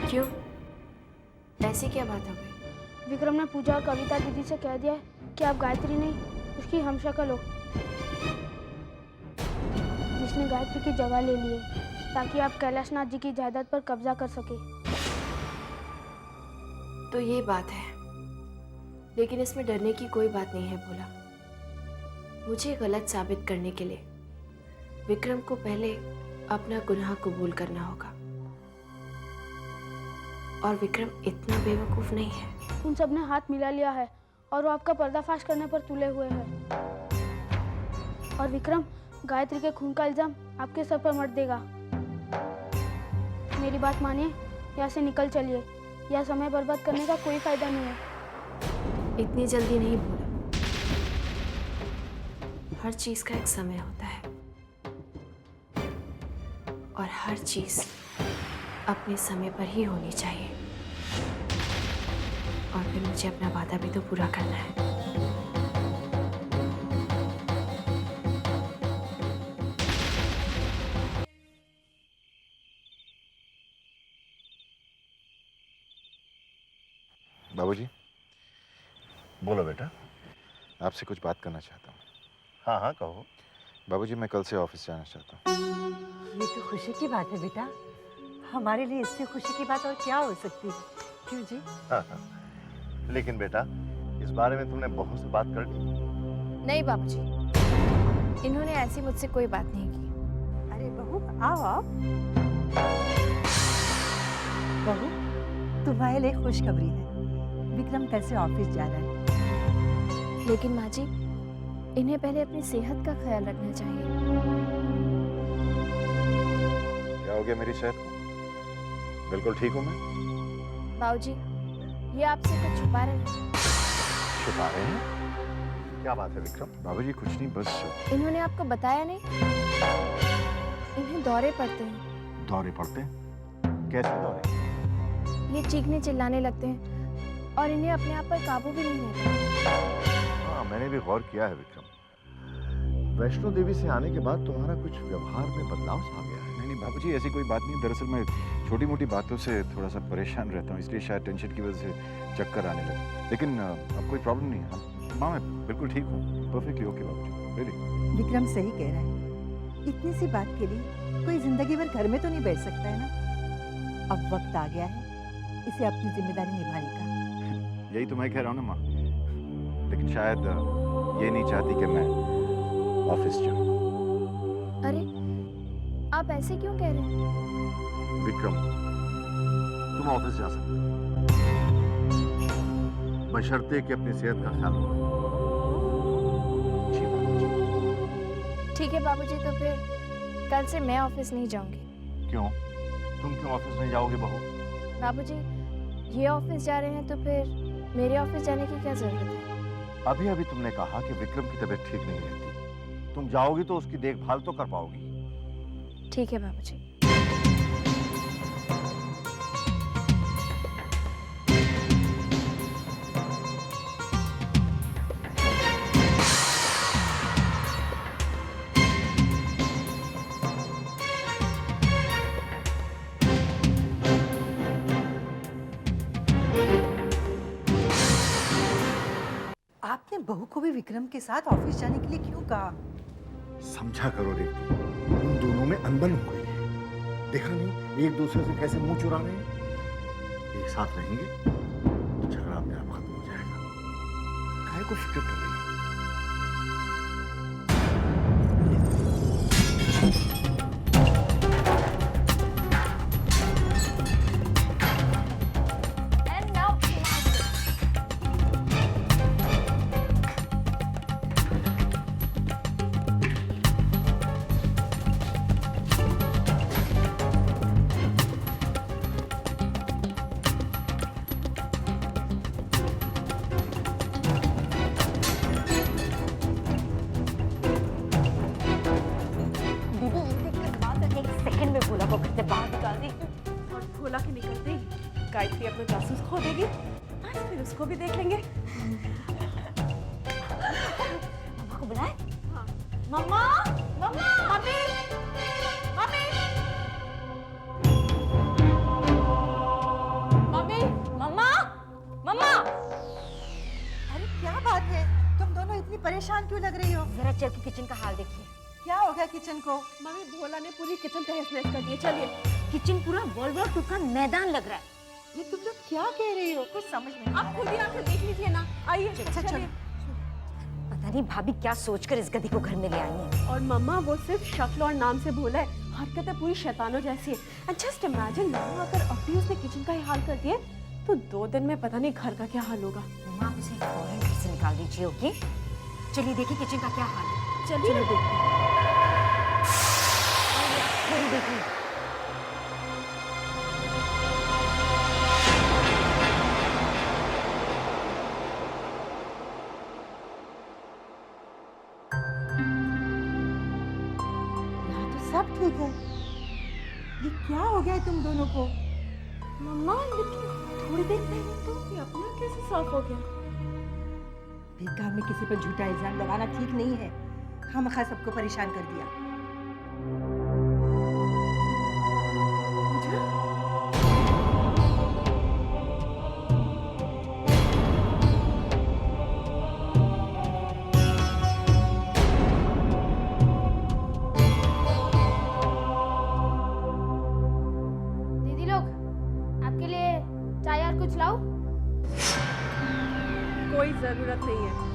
Speaker 1: क्यों? ऐसी क्या बात हो गई?
Speaker 7: विक्रम ने पूजा और कविता दीदी से कह दिया है कि आप गायत्री नहीं, उसकी हमशक्ल हो, जिसने गायत्री की जगह ले ली है, ताकि आप कैलाशनाथ जी की जायदाद पर कब्जा कर सके।
Speaker 1: तो ये बात है, लेकिन इसमें डरने की कोई बात नहीं है भोला। मुझे गलत साबित करने के लिए विक्रम को पहले अपना गुनाह कबूल करना होगा, और विक्रम इतना बेवकूफ नहीं है।
Speaker 7: उन सब ने हाथ मिला लिया है और वो आपका पर्दाफाश करने पर तुले हुए हैं। और विक्रम गायत्री के खून का इल्जाम आपके सर पर मत देगा। मेरी बात मानिए, यहाँ से निकल चलिए, यह समय बर्बाद करने का कोई फायदा नहीं है।
Speaker 1: इतनी जल्दी नहीं भोला, हर चीज का एक समय होता है, और हर चीज अपने समय पर ही होनी चाहिए। और फिर मुझे अपना वादा भी तो पूरा करना है।
Speaker 3: बाबूजी,
Speaker 4: बोलो बेटा।
Speaker 3: आपसे कुछ बात करना चाहता हूँ।
Speaker 4: हाँ हाँ कहो।
Speaker 3: बाबूजी, मैं कल से ऑफिस जाना चाहता हूँ।
Speaker 2: ये तो खुशी की बात है बेटा, हमारे लिए इससे खुशी की बात और क्या हो सकती है, क्यों जी?
Speaker 4: हाँ हाँ, लेकिन बेटा इस बारे में तुमने बहू से बात कर ली?
Speaker 1: नहीं बाबूजी, इन्होंने ऐसी मुझसे कोई बात नहीं की।
Speaker 2: अरे बहू, आओ आओ। बहू, तुम्हारे लिए खुशखबरी है, विक्रम कल से ऑफिस जा रहा है।
Speaker 1: लेकिन माँ जी, इन्हें पहले अपनी सेहत का ख्याल रखना चाहिए।
Speaker 3: क्या हो गया मेरी सेहत को? बिल्कुल ठीक हूँ मैं।
Speaker 1: बाबूजी, ये आपसे कुछ छुपा रहे हैं।
Speaker 3: छुपा रहे हैं?
Speaker 4: क्या बात है विक्रम?
Speaker 3: बाबूजी कुछ नहीं, बस
Speaker 1: इन्होंने आपको बताया नहीं? इन्हें दौरे पड़ते हैं।
Speaker 3: दौरे पड़ते हैं? कैसे दौरे?
Speaker 1: ये चीखने चिल्लाने लगते हैं, और इन्हें अपने आप पर काबू भी नहीं रहता।
Speaker 3: हाँ, मैंने भी गौर किया है विक्रम। वैष्णो देवी से आने के बाद तुम्हारा कुछ व्यवहार में बदलाव सा गया है। नहीं बाबूजी, ऐसी कोई बात नहीं। दरअसल मैं छोटी मोटी बातों से थोड़ा सा परेशान रहता हूँ, इसलिए शायद टेंशन की वजह से चक्कर आने लगे। लेकिन अब कोई प्रॉब्लम नहीं है। माँ, मैं बिल्कुल ठीक हूँ, परफेक्टली ओके बाबूजी, रियली।
Speaker 2: विक्रम सही कह रहा है, इतनी सी बात के लिए कोई जिंदगी भर घर में तो नहीं बैठ सकता है ना। अब वक्त आ गया है इसे अपनी जिम्मेदारी निभाने का।
Speaker 3: यही तो मैं कह रहा हूँ ना माँ, लेकिन शायद ये नहीं चाहती कि मैं ऑफिस जाऊँ।
Speaker 1: अरे, आप ऐसे क्यों कह रहे हैं?
Speaker 4: विक्रम, तुम ऑफिस जा सकते हो, बशर्ते कि अपनी सेहत का ख्याल रखो।
Speaker 3: जी बाबूजी।
Speaker 1: ठीक है बाबूजी, तो फिर कल से मैं ऑफिस नहीं जाऊंगी।
Speaker 4: क्यों? तुम क्यों ऑफिस नहीं जाओगे बहू?
Speaker 1: बाबूजी, ये ऑफिस जा रहे हैं तो फिर मेरे ऑफिस जाने की क्या जरूरत है?
Speaker 4: अभी अभी तुमने कहा कि विक्रम की तबीयत ठीक नहीं रहती, तुम जाओगी तो उसकी देखभाल तो कर पाओगी।
Speaker 1: ठीक है बाबूजी।
Speaker 2: लेकिन बहू को भी विक्रम के साथ ऑफिस जाने के लिए क्यों कहा?
Speaker 4: समझा करो रेवती, उन दोनों में अनबन हो गई है। देखा नहीं एक दूसरे से कैसे मुंह चुरा रहे हैं। एक साथ रहेंगे तो झगड़ा अपने आप खत्म हो जाएगा। काहे को फिक्र कर रही है?
Speaker 6: And now दीदी इतने करवा कर एक सेकंड में भोला को घर से बाहर निकाल दी।
Speaker 11: और भोला के निकलते ही गायत्री अपना जासूस खो देगी, आज फिर उसको भी देख लेंगे।
Speaker 6: मम्मा को बुलाए?
Speaker 11: हाँ।
Speaker 6: मम्मा, मम्मा, मम्मी, मम्मी,
Speaker 11: मम्मी,
Speaker 6: मम्मा, मम्मा।
Speaker 2: अरे क्या बात है, तुम दोनों इतनी परेशान क्यों लग रही हो?
Speaker 6: जरा चल के किचन का हाल देखिए।
Speaker 2: क्या हो गया किचन को?
Speaker 11: मम्मी भोला ने पूरी किचन तहस नहस कर दी है, चलिए।
Speaker 6: किचन पूरा वर्ल्ड वॉर 2 का मैदान लग रहा है।
Speaker 2: ये तुम लोग क्या कह रही हो? कुछ समझ नहीं आ
Speaker 11: आप खुद ही आकर देख लीजिए ना, आइए
Speaker 2: अच्छा,
Speaker 11: चलिए।
Speaker 6: पता नहीं भाभी क्या सोचकर इस गधी को घर में ले आई है।
Speaker 11: और मम्मा वो सिर्फ शक्ल और नाम से भोला है, हरकतें पूरी शैतानों जैसी है। एंड जस्ट इमेजिन मम्मा अगर अभी उसने किचन का ही हाल कर दिया तो 2 दिन में पता नहीं घर का क्या हाल होगा।
Speaker 6: मम्मा आप उसे फौरन घर से निकाल दीजिए, ओके? चलिए देखिए किचन का क्या हाल है।
Speaker 11: चलिए देखते हैं।
Speaker 6: जरूर देखिए।
Speaker 2: यहाँ तो सब ठीक है। ये क्या हो गया है तुम दोनों को?
Speaker 11: मम्मा लेकिन थोड़ी देर पहले तो ये अपना कैसे साफ हो गया?
Speaker 2: बेकार में किसी पर झूठा इल्जाम लगाना ठीक नहीं है। खामखा सबको परेशान कर दिया।
Speaker 7: दीदी लोग, आपके लिए चाय और कुछ लाऊं?
Speaker 11: कोई जरूरत नहीं है।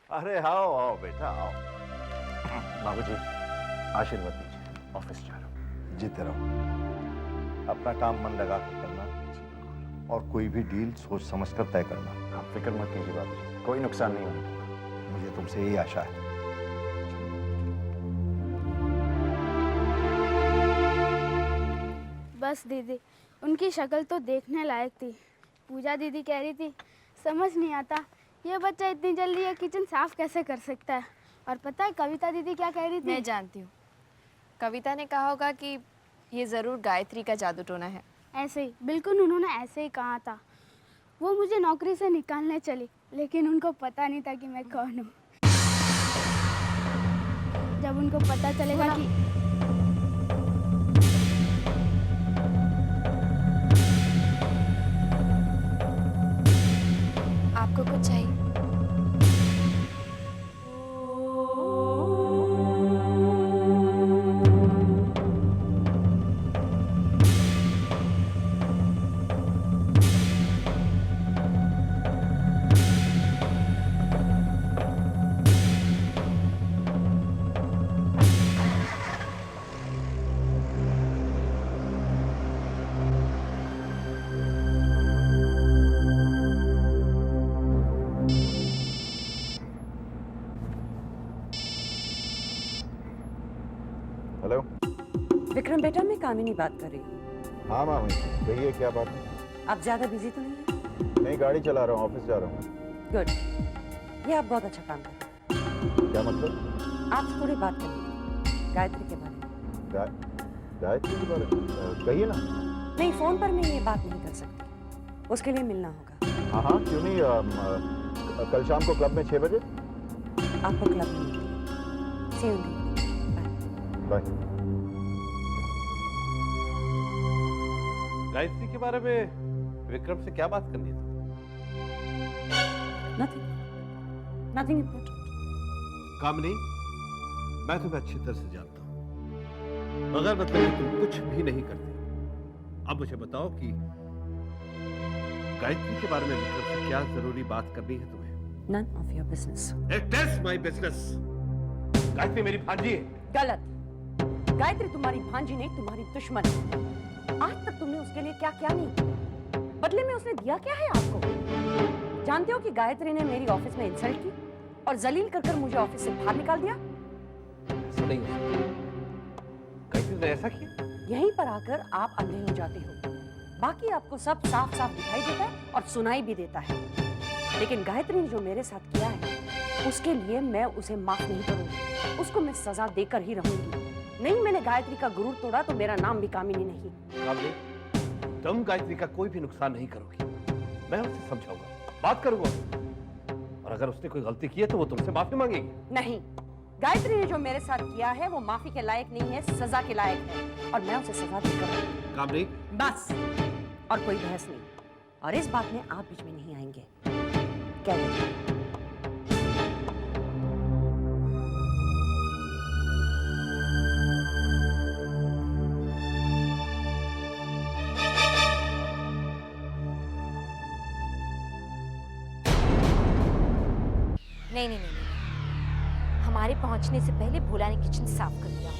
Speaker 4: अरे आओ आओ बेटा आओ।
Speaker 3: बाबूजी आशीर्वाद दीजिए, ऑफिस जा रहा हूँ।
Speaker 4: जीते रहो, अपना काम मन लगा कर करना और कोई भी डील सोच समझ कर तय करना।
Speaker 3: आप फिक्र मत कीजिए बाबूजी, कोई नुकसान नहीं होगा।
Speaker 4: मुझे तुमसे यही आशा है।
Speaker 7: बस दीदी, उनकी शक्ल तो देखने लायक थी। पूजा दीदी कह रही थी समझ नहीं आता ये बच्चा इतनी जल्दी ये किचन साफ कैसे कर सकता है। और पता है कविता दीदी क्या कह रही थी?
Speaker 1: मैं जानती हूँ, कविता ने कहा होगा कि ये ज़रूर गायत्री का जादू टोना है।
Speaker 7: ऐसे ही, बिल्कुल उन्होंने ऐसे ही कहा था। वो मुझे नौकरी से निकालने चली, लेकिन उनको पता नहीं था कि मैं कौन हूँ। जब उनको पता चलेगा कि
Speaker 1: आपको कुछ चाहिए?
Speaker 3: हेलो।
Speaker 8: विक्रम बेटा, मैं कामिनी बात कर रही हूँ।
Speaker 3: हाँ मामी, कहिए क्या बात है?
Speaker 8: आप ज्यादा बिजी तो नहीं है?
Speaker 3: नहीं, गाड़ी चला रहा हूँ, ऑफिस जा रहा हूँ।
Speaker 8: गुड, ये आप बहुत अच्छा काम कर रहे
Speaker 3: क्या मतलब?
Speaker 8: हैं। आप थोड़ी बात करिए गायत्री के बारे में।
Speaker 4: गायत्री के बारे में कहिए ना।
Speaker 8: नहीं, फोन पर मैं ये बात नहीं कर सकती, उसके लिए मिलना होगा।
Speaker 4: हाँ हाँ, क्यों नहीं। कल शाम को क्लब में 6 बजे।
Speaker 8: आपको क्लब में मिलती हूँ। See you in the evening.
Speaker 4: Bye.
Speaker 12: Gayatri के बारे में विक्रम से क्या बात करनी थी?
Speaker 8: Nothing important.
Speaker 12: कामनी, मैं तुम्हें अच्छी तरह से जानता हूँ। बगैर मतलब तुम कुछ भी नहीं करती। अब मुझे बताओ कि गायत्री के बारे में विक्रम से क्या जरूरी बात करनी है तुम्हें?
Speaker 8: None of your business.
Speaker 12: It is my business. Gayatri मेरी भांजी है।
Speaker 8: गलत। गायत्री तुम्हारी भांजी नहीं, तुम्हारी दुश्मन है। आज तक तुमने उसके लिए क्या किया नहीं, बदले में उसने दिया क्या है आपको? जानते हो कि गायत्री ने मेरी ऑफिस में इंसल्ट की और जलील कर मुझे ऑफिस से बाहर निकाल दिया।
Speaker 12: ऐसा नहीं हो सकता। गायत्री ने ऐसा किया?
Speaker 8: यहीं पर आकर आप अंधे हो जाते हो। बाकी आपको सब साफ साफ दिखाई देता है और सुनाई भी देता है, लेकिन गायत्री ने जो मेरे साथ किया है उसके लिए मैं उसे माफ नहीं करूंगी। उसको मैं सजा देकर ही रहूंगी। नहीं, मैंने गायत्री का गुरूर तोड़ा तो मेरा नाम भी कामिनी नहीं।
Speaker 12: कामनी, तुम गायत्री का कोई भी नुकसान नहीं करोगी। मैं उससे समझाऊंगा, बात करूंगा, और अगर उसने कोई गलती की है तो वो तुमसे माफी मांगेगी।
Speaker 8: नहीं, गायत्री ने जो मेरे साथ किया है वो माफी के लायक नहीं है, सजा के लायक है, और मैं उसे सजा देकर।
Speaker 12: कामनी,
Speaker 8: बस, और कोई बहस नहीं, और इस बात में आप बीच में नहीं आएंगे। क्या बोलते?
Speaker 6: नहीं नहीं नहीं नहीं, हमारे पहुंचने से पहले भोला ने किचन साफ कर दिया।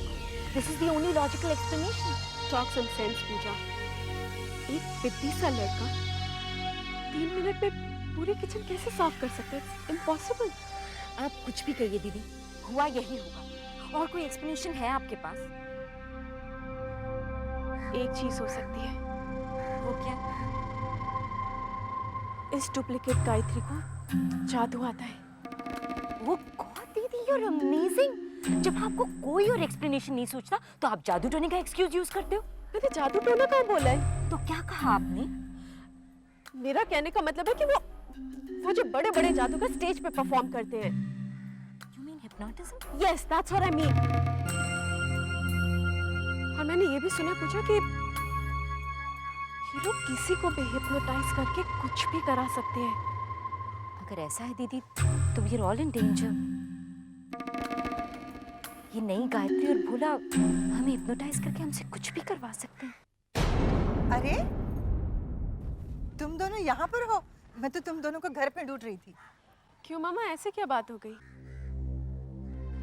Speaker 6: This is the only logical explanation.
Speaker 11: Talk some sense Pooja. एक पिद्दी सा लड़का 3 मिनट में पूरी किचन कैसे साफ कर सकता है? It's impossible.
Speaker 6: आप कुछ भी कहिए दीदी, हुआ यही होगा। और कोई एक्सप्लेनेशन है आपके पास?
Speaker 11: एक चीज हो सकती है।
Speaker 6: वो क्या?
Speaker 11: इस डुप्लीकेट गायत्री को जादू आता है।
Speaker 6: वो गॉड दीदी, यू आर अमेजिंग। जब आपको कोई और एक्सप्लेनेशन नहीं सोचता तो आप जादू टोने का एक्सक्यूज यूज करते हो।
Speaker 11: मैंने जादू टोना कहाँ बोला है?
Speaker 6: तो क्या कहा आपने?
Speaker 11: मेरा कहने का मतलब है कि वो जो बड़े बड़े जादूगर स्टेज पे परफॉर्म करते हैं।
Speaker 6: You mean hypnotism?
Speaker 11: Yes, that's what I mean. और मैंने ये भी सुना पूछा कि ये लोग किसी को भी हिप्नोटाइज करके कुछ भी करा सकते हैं।
Speaker 6: अगर ऐसा है दीदी तो we are all in danger. ये नई गायत्री और भोला हमें हिप्नोटाइज करके हमसे कुछ भी करवा सकते हैं।
Speaker 2: अरे तुम दोनों यहाँ पर हो? मैं तो तुम दोनों को घर पे ढूंढ रही थी।
Speaker 11: क्यों मामा, ऐसे क्या बात हो गई?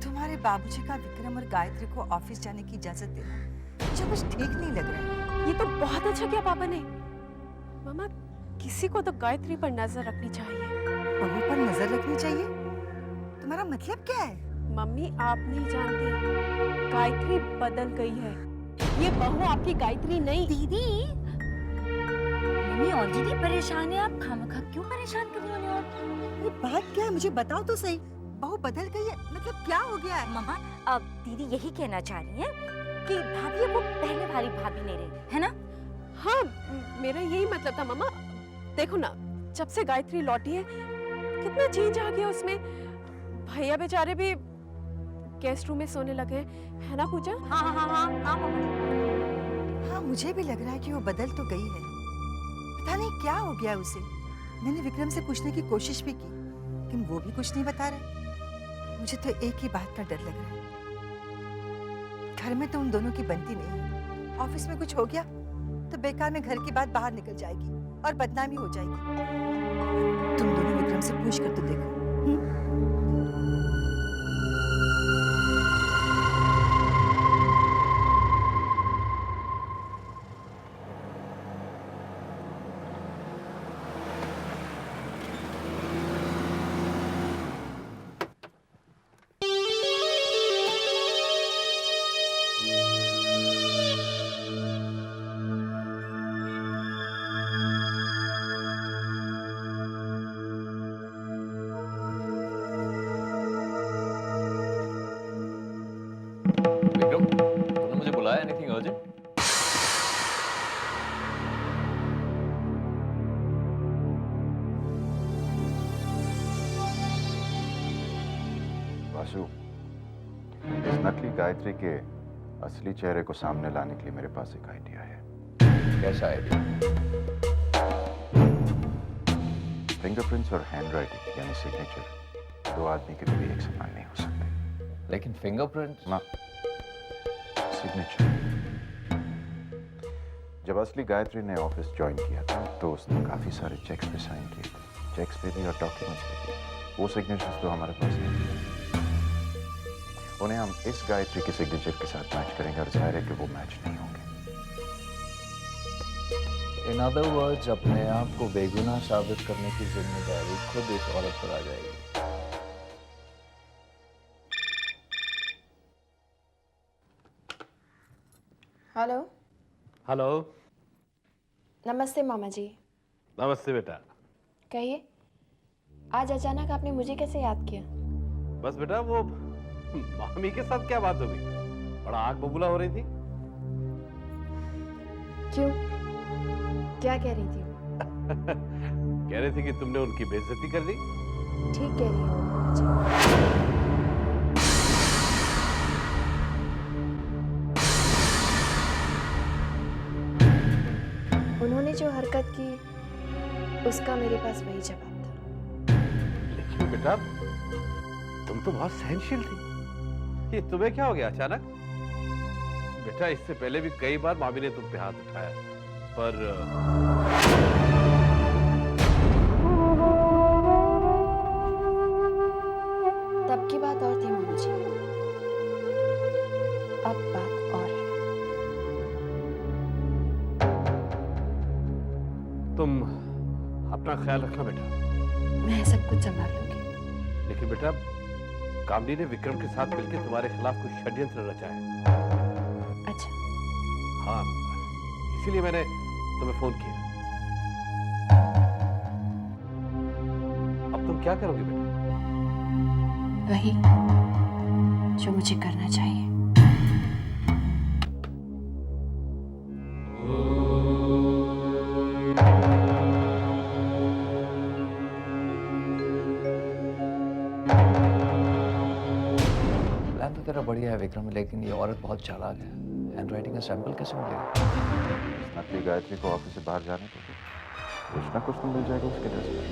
Speaker 2: तुम्हारे बाबूजी का विक्रम और गायत्री को ऑफिस जाने की इजाजत देना मुझे कुछ ठीक नहीं लग रहा है।
Speaker 11: ये तो बहुत अच्छा किया पापा ने। मामा, किसी को तो गायत्री पर नजर रखनी चाहिए।
Speaker 2: बहू पर नजर रखनी चाहिए? तुम्हारा मतलब क्या है?
Speaker 11: मम्मी, आप नहीं जानती, गायत्री बदल गई है। ये बहू आपकी गायत्री नहीं।
Speaker 6: दीदी, मम्मी ऑलरेडी परेशान है, आप खामखा क्यों परेशान कर रही हो?
Speaker 2: ये बात क्या है, मुझे बताओ तो सही। बहू बदल गई है मतलब क्या हो गया है?
Speaker 6: मम्मा, अब दीदी यही कहना चाह रही हैं कि भाभी वो पहले वाली भाभी नहीं रही, है ना?
Speaker 11: हाँ, मेरा यही मतलब था मामा। देखो ना, जब से गायत्री लौटी है कितना चेंज आ गया उसमें। भैया बेचारे भी गेस्ट रूम में सोने लगे, है ना पूजा?
Speaker 6: हाँ हाँ हाँ हाँ हाँ मम्मा।
Speaker 2: हाँ, मुझे भी लग रहा है कि वो बदल तो गई है। पता नहीं क्या हो गया उसे। मैंने विक्रम से पूछने की कोशिश भी की, लेकिन वो भी कुछ नहीं बता रहा। मुझे तो एक ही बात का डर लग रहा है, घर में तो उन दोनों की बनती नहीं। ऑफिस में कुछ हो गया तो बेकार में घर की बात बाहर निकल जाएगी और बदनामी हो जाएगी। तुम दोनों विक्रम से पूछ कर तो देखो।
Speaker 3: वासु, इस नकली गायत्री के असली चेहरे को सामने लाने के लिए मेरे पास एक आइडिया है।
Speaker 10: कैसा आइडिया?
Speaker 3: फिंगरप्रिंट्स और हैंडराइटिंग यानी सिग्नेचर दो आदमी के कभी एक समान नहीं हो सकते।
Speaker 10: लेकिन फिंगरप्रिंट
Speaker 3: ना, सिग्नेचर। जब असली गायत्री ने ऑफिस ज्वाइन किया था तो उसने काफी सारे चेक्स पे साइन किए थे, चेक्स पे भी और डॉक्यूमेंट्स पे भी। वो सिग्नेचर्स तो हमारे पास नहीं थे। उन्हें हम इस गायत्री के सिग्नेचर के साथ मैच करेंगे और जाहिर है कि वो मैच नहीं होंगे।
Speaker 10: इन अदर वर्ड्स, अपने आप को बेगुनाह साबित करने की जिम्मेदारी खुद इस औरत पर आ जाएगी।
Speaker 1: हेलो।
Speaker 12: हेलो।
Speaker 1: नमस्ते मामा जी।
Speaker 12: नमस्ते बेटा।
Speaker 1: कहिए, आज अचानक आपने मुझे कैसे याद किया?
Speaker 12: बस बेटा वो मामी के साथ क्या बात हो गई? बड़ा आग बबूला हो रही थी।
Speaker 1: क्यों? क्या कह रही थी वो?
Speaker 12: कह रही थी कि तुमने उनकी बेइज्जती कर दी।
Speaker 1: ठीक कह रही हो जी। उन्होंने जो हरकत की उसका मेरे पास वही जवाब था।
Speaker 12: लेकिन बेटा तुम तो बहुत सहनशील थी, ये तुम्हें क्या हो गया अचानक? बेटा इससे पहले भी कई बार मामी ने तुम पे हाथ उठाया, पर
Speaker 1: तब की बात और थी मामा जी, अब बात और है।
Speaker 12: तुम अपना ख्याल रखना बेटा।
Speaker 1: मैं सब कुछ संभाल लूंगी।
Speaker 12: लेकिन बेटा कामनी ने विक्रम के साथ मिलकर तुम्हारे खिलाफ कुछ षड्यंत्र रचा है।
Speaker 1: अच्छा।
Speaker 12: हाँ, इसीलिए मैंने तुम्हें फोन किया। अब तुम क्या करोगे बेटा?
Speaker 1: वही जो मुझे करना चाहिए।
Speaker 10: प्लान तो तेरा बढ़िया है विक्रम, लेकिन ये औरत बहुत चालाक है। हैंडराइटिंग का सैंपल कैसे मिलेगा?
Speaker 3: इस नकली गायत्री को ऑफिस से बाहर जाने दो, कुछ ना कुछ तो मिल जाएगा उसके ड्रेस में।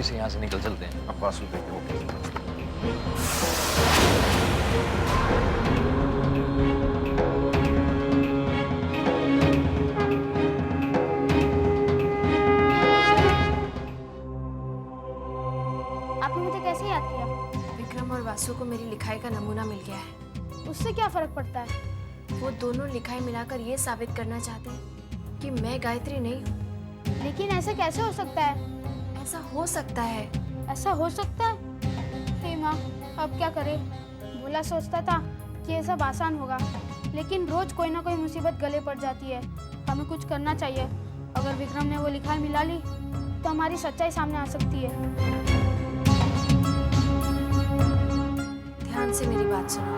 Speaker 5: जल्दी से यहाँ से निकल चलते हैं।
Speaker 3: अब वासु देखते वो कैसे बचता है।
Speaker 7: आपने मुझे कैसे याद किया?
Speaker 1: विक्रम और वासु को मेरी लिखाई का नमूना मिल गया है।
Speaker 7: उससे क्या फर्क पड़ता है?
Speaker 1: वो दोनों लिखाई मिलाकर ये साबित करना चाहते हैं कि मैं गायत्री नहीं हूँ।
Speaker 7: लेकिन ऐसा कैसे हो सकता है?
Speaker 1: ऐसा हो सकता है।
Speaker 7: ऐसा हो सकता है? हे माँ, अब क्या करें? भोला सोचता था कि ये सब आसान होगा, लेकिन रोज कोई ना कोई मुसीबत गले पड़ जाती है। हमें कुछ करना चाहिए। अगर विक्रम ने वो लिखाई मिला ली तो हमारी सच्चाई सामने आ सकती है।
Speaker 1: ध्यान से मेरी बात सुनो।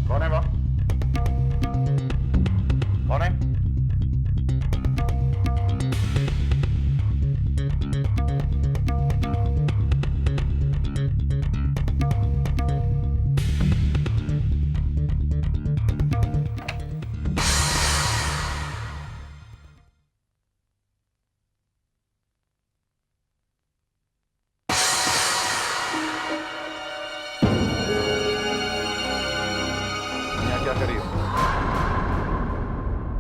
Speaker 4: कौन है वहाँ? कौन है?
Speaker 3: यहाँ क्या कर रही हो?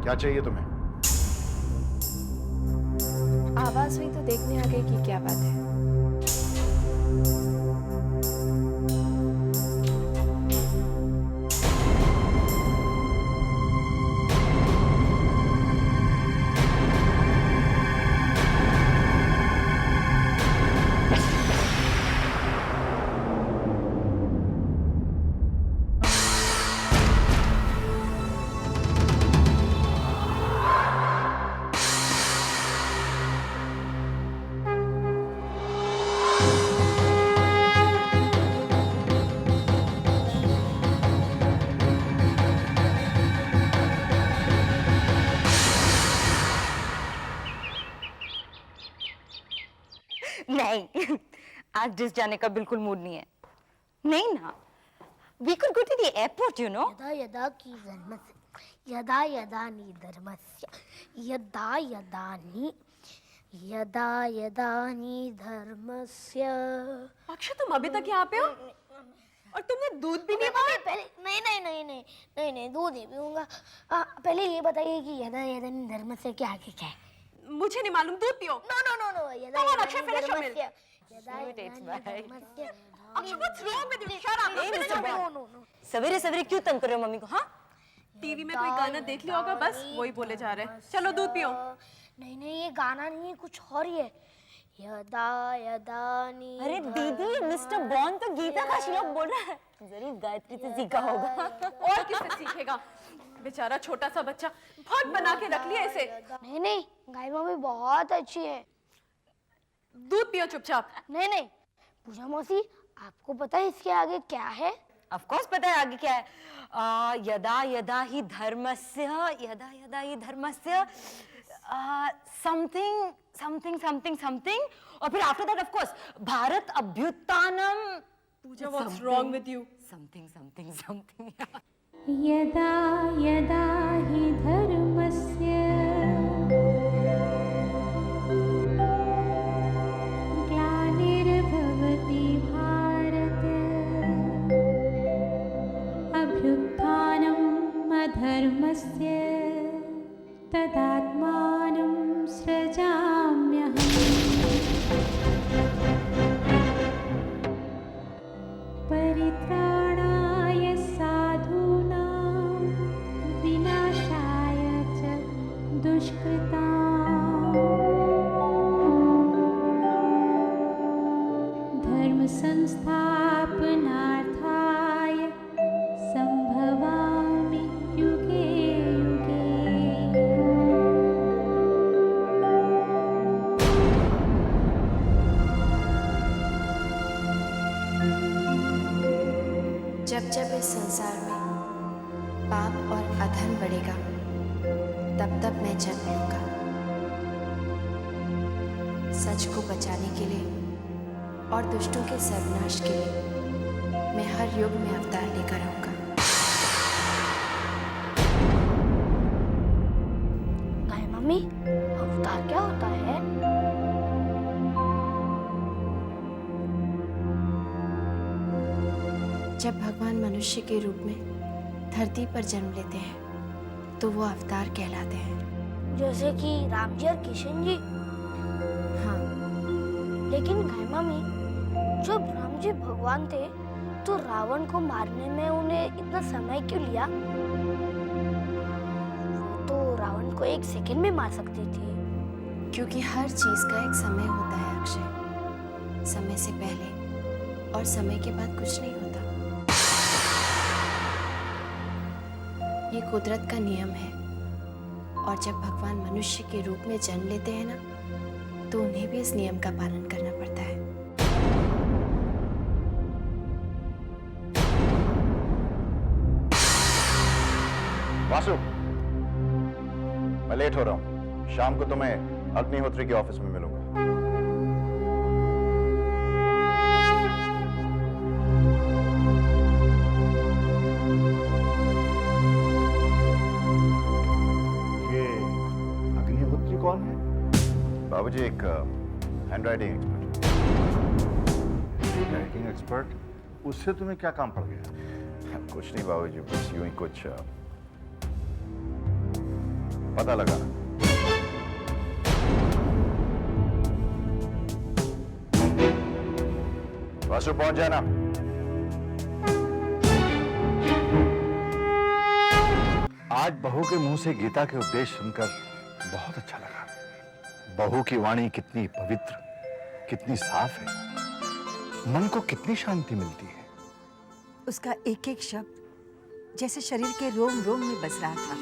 Speaker 3: क्या चाहिए तुम्हें?
Speaker 1: आवाज हुई तो देखने आ गई कि क्या बात है।
Speaker 6: नहीं, आज डिस जाने का बिल्कुल मूड नहीं है। नहीं ना, we could go to the airport, you know.
Speaker 7: यदा यदा की धर्मस्य यदा यदा नि धर्मस्य यदा यदा नि धर्मस्य।
Speaker 11: अक्षय, तुम अभी तक यहाँ पे हो और तुमने दूध भी नहीं पिया?
Speaker 7: पहले नहीं, दूध नहीं पीऊंगा। पहले ये बताइए कि यदा यदा नि धर्मस्य के आगे क्या है?
Speaker 11: मुझे नहीं मालूम, दूध पियो।
Speaker 7: नो यदा
Speaker 11: Come on,
Speaker 7: यदा
Speaker 11: Akshay,
Speaker 7: नि
Speaker 11: finish your meal.
Speaker 7: धर्मस्य यदा यदा नि धर्मस्य।
Speaker 11: Akshay, what's wrong with you? Shut up. Finish your meal.
Speaker 7: No
Speaker 6: सवेरे सवेरे क्यों तंग कर रहे हो मम्मी को? हाँ,
Speaker 11: टीवी में कोई गाना देख लिया होगा, बस वही बोले जा रहे हैं। चलो दूध पियो।
Speaker 7: नहीं, ये गाना नहीं है, कुछ और ही है। यदा यदा नि
Speaker 6: अरे दीदी, मिस्टर बॉन्ड तो गीता का श्लोक बोल रहा है। जरूर गायत्री से सीखा होगा।
Speaker 11: और किससे सीखेगा? बेचारा छोटा सा बच्चा, बहुत बना के रख लिया इसे।
Speaker 7: नहीं, गाय मम्मी बहुत अच्छी है।
Speaker 11: दूध पियो चुपचाप।
Speaker 7: नहीं, पूजा मौसी, आपको पता है इसके आगे क्या है?
Speaker 6: ऑफ कोर्स पता है आगे क्या है। यदा यदा ही धर्मस्य समथिंग और फिर after that of course Bharat अभ्युत्थानम।
Speaker 11: Pooja, what's wrong with you?
Speaker 6: Something
Speaker 7: यदा यदा हि धर्मस्य ग्लानिर्भवति भारत
Speaker 13: धर्मस्य तदात्मानं सृजाम्यहम् परित्राणाय साधूनां विनाशाय च दुष्कृताम् धर्म संस्थापनार्थाय संभवामि युगे युगे।
Speaker 1: जब जब इस संसार में पाप और अधर्म बढ़ेगा, तब तब मैं जन्म लूंगा। सच को बचाने के लिए और दुष्टों के सर्वनाश के लिए मैं हर युग में अवतार लेकर आऊंगा।
Speaker 7: गाय मम्मी, अवतार क्या होता है?
Speaker 1: जब भगवान मनुष्य के रूप में धरती पर जन्म लेते हैं तो वो अवतार कहलाते हैं।
Speaker 7: जैसे कि राम जी और किशन जी।
Speaker 1: हाँ,
Speaker 7: लेकिन गाय मम्मी, जब राम जी भगवान थे तो रावण को मारने में उन्हें इतना समय क्यों लिया? वो तो रावण को 1 सेकंड में मार सकते थे।
Speaker 1: क्योंकि हर चीज का एक समय होता है अक्षय। समय से पहले और समय के बाद कुछ नहीं होता। ये कुदरत का नियम है। और जब भगवान मनुष्य के रूप में जन्म लेते हैं ना, तो उन्हें भी इस नियम का पालन करना पड़ता है।
Speaker 3: वासु, मैं लेट हो रहा हूँ। शाम को तुम्हें अग्निहोत्री के ऑफिस में मिलूंगा। ये अग्निहोत्री कौन है? बाबूजी, एक हैंडराइटिंग एक्सपर्ट। उससे तुम्हें क्या काम पड़ गया? कुछ नहीं बाबूजी, बस यूं ही कुछ पता लगाना। वासु, पहुंच जाना। आज बहू के मुंह से गीता के उपदेश सुनकर बहुत अच्छा लगा। बहू की वाणी कितनी पवित्र, कितनी साफ है। मन को कितनी शांति मिलती है।
Speaker 2: उसका एक एक शब्द जैसे शरीर के रोम रोम में बस रहा था।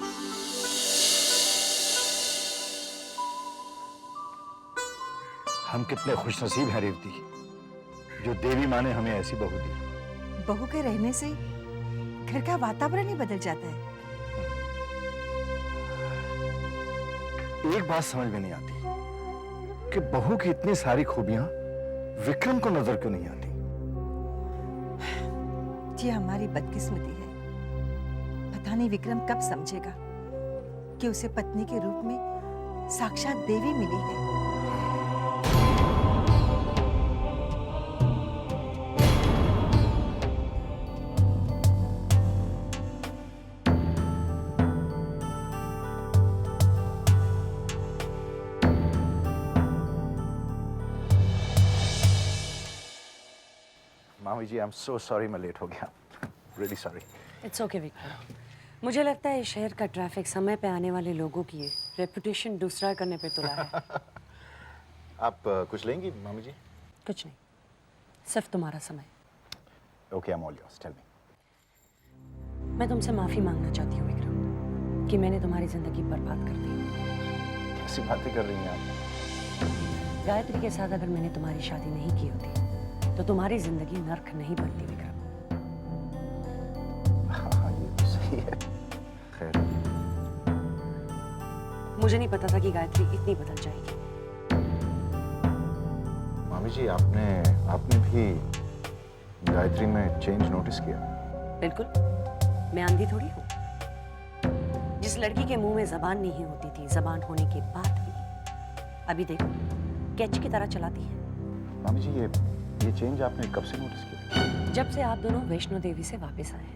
Speaker 3: हम कितने खुशनसीब हैं रेवती, जो देवी माँ ने हमें ऐसी बहू दी।
Speaker 2: बहू के रहने से घर का वातावरण ही बदल जाता है।
Speaker 3: एक बात समझ में नहीं आती कि बहू की इतनी सारी खूबियां विक्रम को नजर क्यों नहीं आती।
Speaker 2: ये हमारी बदकिस्मती है। पता नहीं विक्रम कब समझेगा कि उसे पत्नी के रूप में साक्षात देवी मिली है।
Speaker 3: मामी जी, आई एम सो सॉरी, मैं लेट हो गया। Really sorry.
Speaker 8: It's okay Vikram. मुझे लगता है इस शहर का ट्रैफिक समय पे आने वाले लोगों की रेपुटेशन दूसरा करने पे तुला है।
Speaker 3: आप कुछ लेंगी मामी जी?
Speaker 8: कुछ नहीं, सिर्फ तुम्हारा समय।
Speaker 3: Okay, I am all yours, tell me.
Speaker 8: मैं तुमसे माफी मांगना चाहती हूँ विक्रम कि मैंने तुम्हारी जिंदगी बर्बाद कर दी।
Speaker 3: कैसी बातें कर रही हैं आप?
Speaker 8: गायत्री के साथ अगर मैंने तुम्हारी शादी नहीं की होती तो तुम्हारी जिंदगी नर्क नहीं बनती विक्रम।
Speaker 3: हाँ, ये तो सही है। खैर,
Speaker 8: मुझे नहीं पता था कि गायत्री इतनी बदल जाएगी।
Speaker 3: मामी जी, आपने भी गायत्री में चेंज नोटिस किया?
Speaker 8: बिल्कुल, मैं अंधी थोड़ी हूँ। जिस लड़की के मुंह में जबान नहीं होती थी, जबान होने के बाद भी अभी देखो कैच की तरह चलाती है।
Speaker 3: मामी जी, ये चेंज आपने कब से नोटिस किया?
Speaker 8: जब से आप दोनों वैष्णो देवी से वापस आए हैं।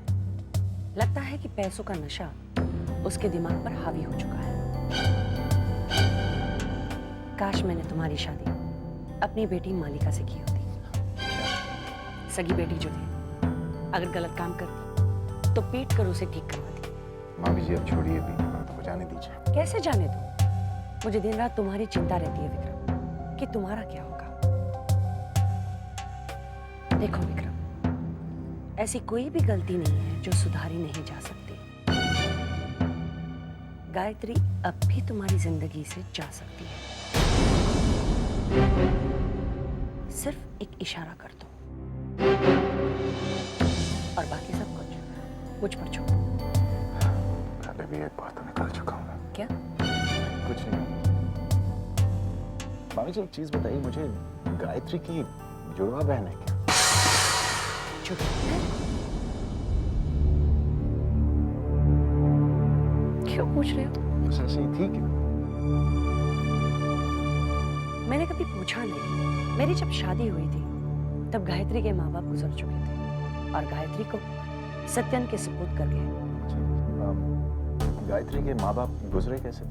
Speaker 8: लगता है कि पैसों का नशा उसके दिमाग पर हावी हो चुका है। काश मैंने तुम्हारी शादी अपनी बेटी मालिका से की होती। सगी बेटी जो थी, अगर गलत काम करती तो पीट कर उसे ठीक करवाती।
Speaker 3: मामी जी अब छोड़िए भी, बात को जाने दीजिए।
Speaker 8: कैसे जाने दो? मुझे दिन रात तुम्हारी चिंता रहती है विक्रम, कि तुम्हारा क्या होगा। देखो विक्रम, ऐसी कोई भी गलती नहीं है जो सुधारी नहीं जा सकती। गायत्री अब भी तुम्हारी जिंदगी से जा सकती है। सिर्फ एक इशारा कर दो और बाकी सब कुछ मुझ पर छोड़ो।
Speaker 3: पहले भी एक बार तो निकल चुका हूँ।
Speaker 8: क्या?
Speaker 3: कुछ नहीं। मामी जी एक चीज बताइए मुझे, गायत्री की जुड़वा बहन है क्या?
Speaker 8: क्यों पूछ रहे हो?
Speaker 3: बस ऐसे ही थी क्या?
Speaker 8: मैंने कभी पूछा नहीं। मेरी जब शादी हुई थी तब गायत्री के माँ बाप गुजर चुके थे और गायत्री को सत्यन के सुपुर्द कर गए।
Speaker 3: गायत्री के माँ बाप गुजरे कैसे थे?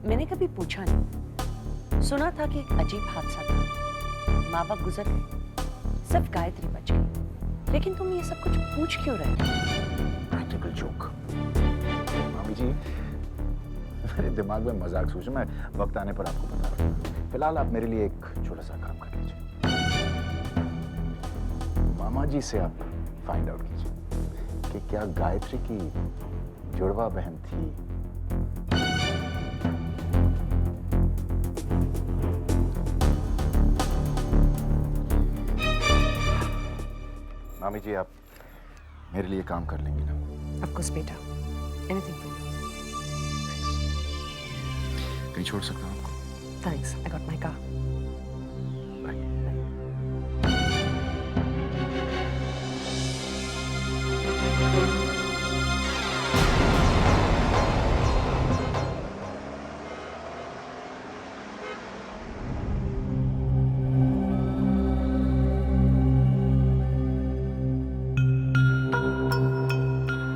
Speaker 8: मैंने कभी पूछा नहीं। सुना था कि एक अजीब हादसा था, माँ बाप गुजर गए, सिर्फ गायत्री बच गई। लेकिन तुम ये सब कुछ पूछ क्यों रहे हो?
Speaker 3: Practical joke. मामी जी मेरे दिमाग में मजाक सोचो, मैं वक्त आने पर आपको बता रहा हूँ। फिलहाल आप मेरे लिए एक छोटा सा काम कर लीजिए। मामा जी से आप फाइंड आउट कीजिए कि क्या गायत्री की जुड़वा बहन थी। मामी जी आप मेरे लिए काम कर लेंगे ना?
Speaker 8: Of course, बेटा। Anything for you.
Speaker 3: कहीं छोड़ सकता हूँ आपको?
Speaker 8: Thanks. I got my car.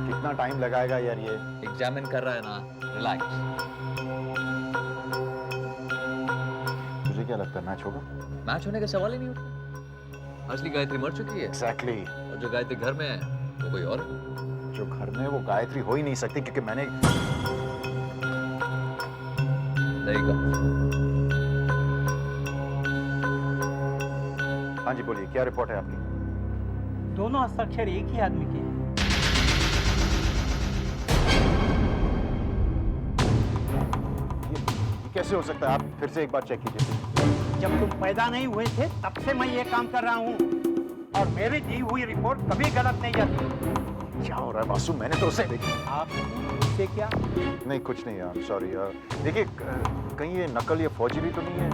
Speaker 3: कितना टाइम लगाएगा यार ये?
Speaker 5: एग्जामिन कर रहा है ना, रिलैक्स।
Speaker 3: मुझे क्या लगता है मैच होगा?
Speaker 5: मैच होने का सवाल ही नहीं उठा। असली गायत्री मर चुकी है।
Speaker 3: एग्जैक्टली।
Speaker 5: और जो गायत्री घर में है वो कोई और है।
Speaker 3: जो घर में वो गायत्री हो ही नहीं सकती क्योंकि मैंने हाँ जी बोलिए, क्या रिपोर्ट है आपकी?
Speaker 14: दोनों हस्ताक्षर एक ही आदमी के हैं।
Speaker 3: ये कैसे हो सकता है? आप फिर से एक बार चेक कीजिए।
Speaker 14: जब तुम पैदा नहीं हुए थे तब से मैं ये काम कर रहा हूँ और मेरी दी हुई रिपोर्ट कभी गलत नहीं जाती।
Speaker 3: क्या हो रहा है वासु? मैंने तो उसे
Speaker 14: आप उससे क्या?
Speaker 3: नहीं कुछ नहीं यार, सॉरी यार। देखिए कहीं ये नकल या फौजरी तो नहीं है?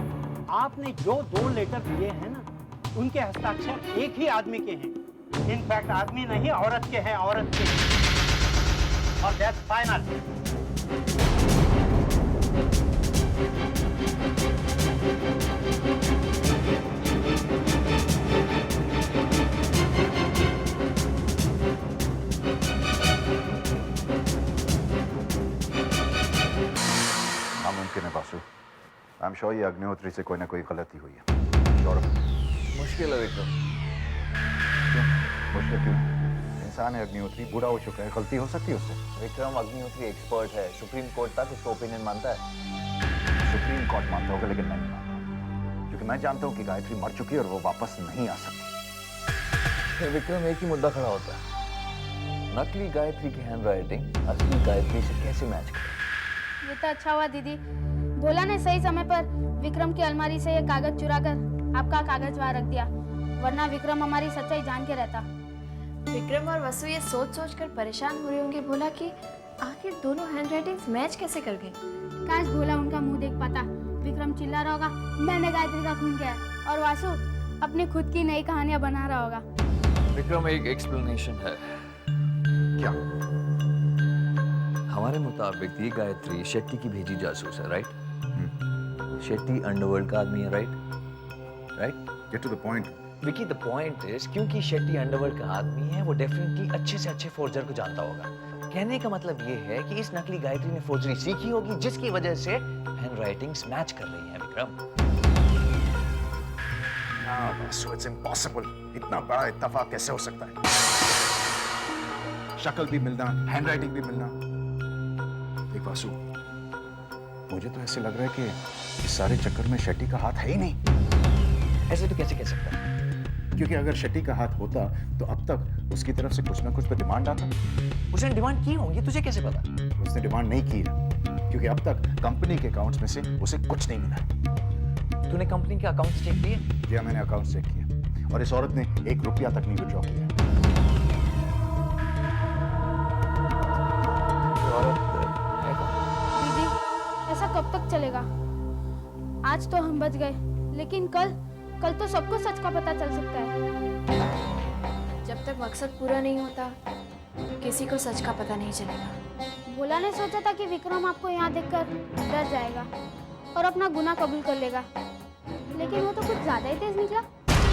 Speaker 14: आपने जो 2 लेटर दिए हैं ना, उनके हस्ताक्षर एक ही आदमी के हैं। इनफैक्ट आदमी नहीं, औरत के हैं, औरत के। और दैट्स फाइनल।
Speaker 3: नामुमकिन है वासु। आई एम श्योर ये अग्निहोत्री से कोई ना कोई गलती हुई है।
Speaker 5: मुश्किल है विक्रम।
Speaker 3: क्यों मुश्किल क्यों? इंसान है अग्निहोत्री, बूढ़ा हो चुका है, गलती हो सकती है उससे।
Speaker 10: विक्रम अग्निहोत्री एक्सपर्ट है, सुप्रीम कोर्ट तक उसका ओपिनियन मानता है।
Speaker 3: सुप्रीम कोर्ट मानता होगा लेकिन मैं नहीं मानता, क्योंकि मैं जानता हूँ कि गायत्री मर चुकी है और वो वापस नहीं आ सकती।
Speaker 5: विक्रम एक ही मुद्दा खड़ा होता है, नकली गायत्री की हैंडराइटिंग असली गायत्री से कैसे मैच करे।
Speaker 7: ये तो अच्छा हुआ दीदी, बोला ने सही समय पर विक्रम की अलमारी से ये कागज चुराकर आपका कागज वहां रख दिया, वरना विक्रम हमारी सच्चाई जान के रहता।
Speaker 1: विक्रम और वसु ये सोच सोच कर परेशान हो रहे होंगे भोला कि आखिर दोनों हैंडराइटिंग्स मैच कैसे कर गई।
Speaker 7: काश भोला उनका मुंह देख पाता। विक्रम चिल्ला रहा होगा मैंने गायत्री का खून किया, और वासु अपनी खुद की नई कहानियां बना रहा होगा।
Speaker 5: विक्रम एक एक्सप्लेनेशन है।
Speaker 3: क्या?
Speaker 5: हमारे मुताबिक ये गायत्री शेट्टी की भेजी जासूस है, राइट? शेट्टी अंडरवर्ल्ड का आदमी है, right?
Speaker 3: Get to the point.
Speaker 5: Vicky, the point is क्योंकि शेट्टी अंडरवर्ल्ड का आदमी है, वो डेफिनेटली अच्छे से अच्छे फोर्जर को जानता होगा। कहने का मतलब ये है कि इस नकली गायत्री ने फोर्जरी सीखी होगी, जिसकी वजह से हैंडराइटिंग्स मैच कर रही हैं विक्रम।
Speaker 3: It's impossible. इतना बड़ा इत्तेफाक कैसे हो सकता है? शक्ल भी मिलना, हैंडराइटिंग भी मिलना। देख वासु, मुझे तो ऐसे लग रहा है कि इस सारे चक्कर में शेट्टी का हाथ है ही नहीं।
Speaker 5: ऐसे तो कैसे कह सकता है?
Speaker 3: क्योंकि अगर शेट्टी का हाथ होता तो अब तक उसकी तरफ से कुछ ना कुछ तो डिमांड आता।
Speaker 5: उसने डिमांड की होंगी, तुझे कैसे पता?
Speaker 3: उसने डिमांड नहीं की है, क्योंकि अब तक कंपनी के अकाउंट्स में से उसे कुछ नहीं मिला।
Speaker 5: तूने कंपनी के अकाउंट्स चेक किए?
Speaker 3: जी हाँ, मैंने अकाउंट चेक किया और इस औरत ने 1 रुपया तक नहीं विड्रॉ किया।
Speaker 7: दीदी, ऐसा कब तक चलेगा? आज तो हम बच गए, लेकिन कल तो सबको सच का पता चल सकता है।
Speaker 1: जब तक मकसद पूरा नहीं होता किसी को सच का पता नहीं चलेगा।
Speaker 7: भोला ने सोचा था कि विक्रम आपको यहाँ देखकर डर जाएगा और अपना गुनाह कबूल कर लेगा, लेकिन वो तो कुछ ज्यादा ही तेज निकला।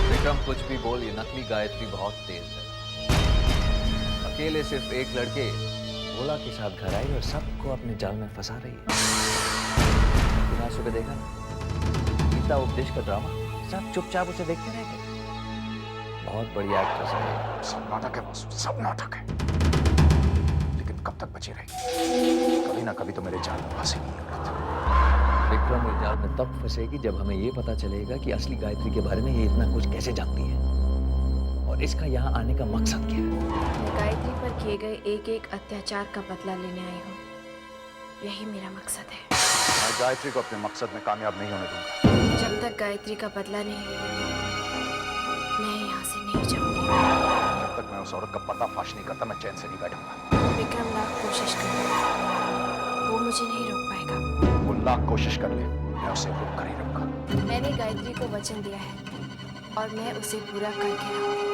Speaker 5: विक्रम कुछ भी बोल, ये नकली गायत्री बहुत तेज है। अकेले सिर्फ एक लड़के भोला के साथ घर आई और सबको अपने जाल में फंसा रही है। बिना सुबह देखा ना गीता उपदेश का ड्रामा, सब चुपचाप उसे देखते रह गए। बहुत बड़ी एक्ट्रेस है।
Speaker 3: सब नाटक है वासु, सब नाटक है। लेकिन कब तक बची रहेगी? कभी ना कभी तो मेरे जाल में फंसेगी औरत।
Speaker 5: विक्रम इस जाल में तब फंसेगी जब हमें ये पता चलेगा कि असली गायत्री के बारे में ये इतना कुछ कैसे जानती है और इसका यहाँ आने का मकसद क्या है।
Speaker 1: मैं गायत्री पर किए गए एक अत्याचार का बदला लेने आई हूँ, यही मेरा मकसद है।
Speaker 3: मैं गायत्री को अपने मकसद में कामयाब नहीं होने दूंगा।
Speaker 1: जब तक गायत्री का बदला नहीं लेती मैं यहाँ से नहीं जाऊंगी।
Speaker 3: जब तक मैं उस औरत का पर्दाफाश नहीं करता मैं चैन से नहीं बैठूंगा।
Speaker 1: विक्रम लाख कोशिश कर, वो मुझे नहीं रोक पाएगा।
Speaker 3: वो लाख कोशिश कर ले, मैं उसे रोक कर ही रहूंगा।
Speaker 1: मैंने गायत्री को वचन दिया है और मैं उसे पूरा करके रहूंगी।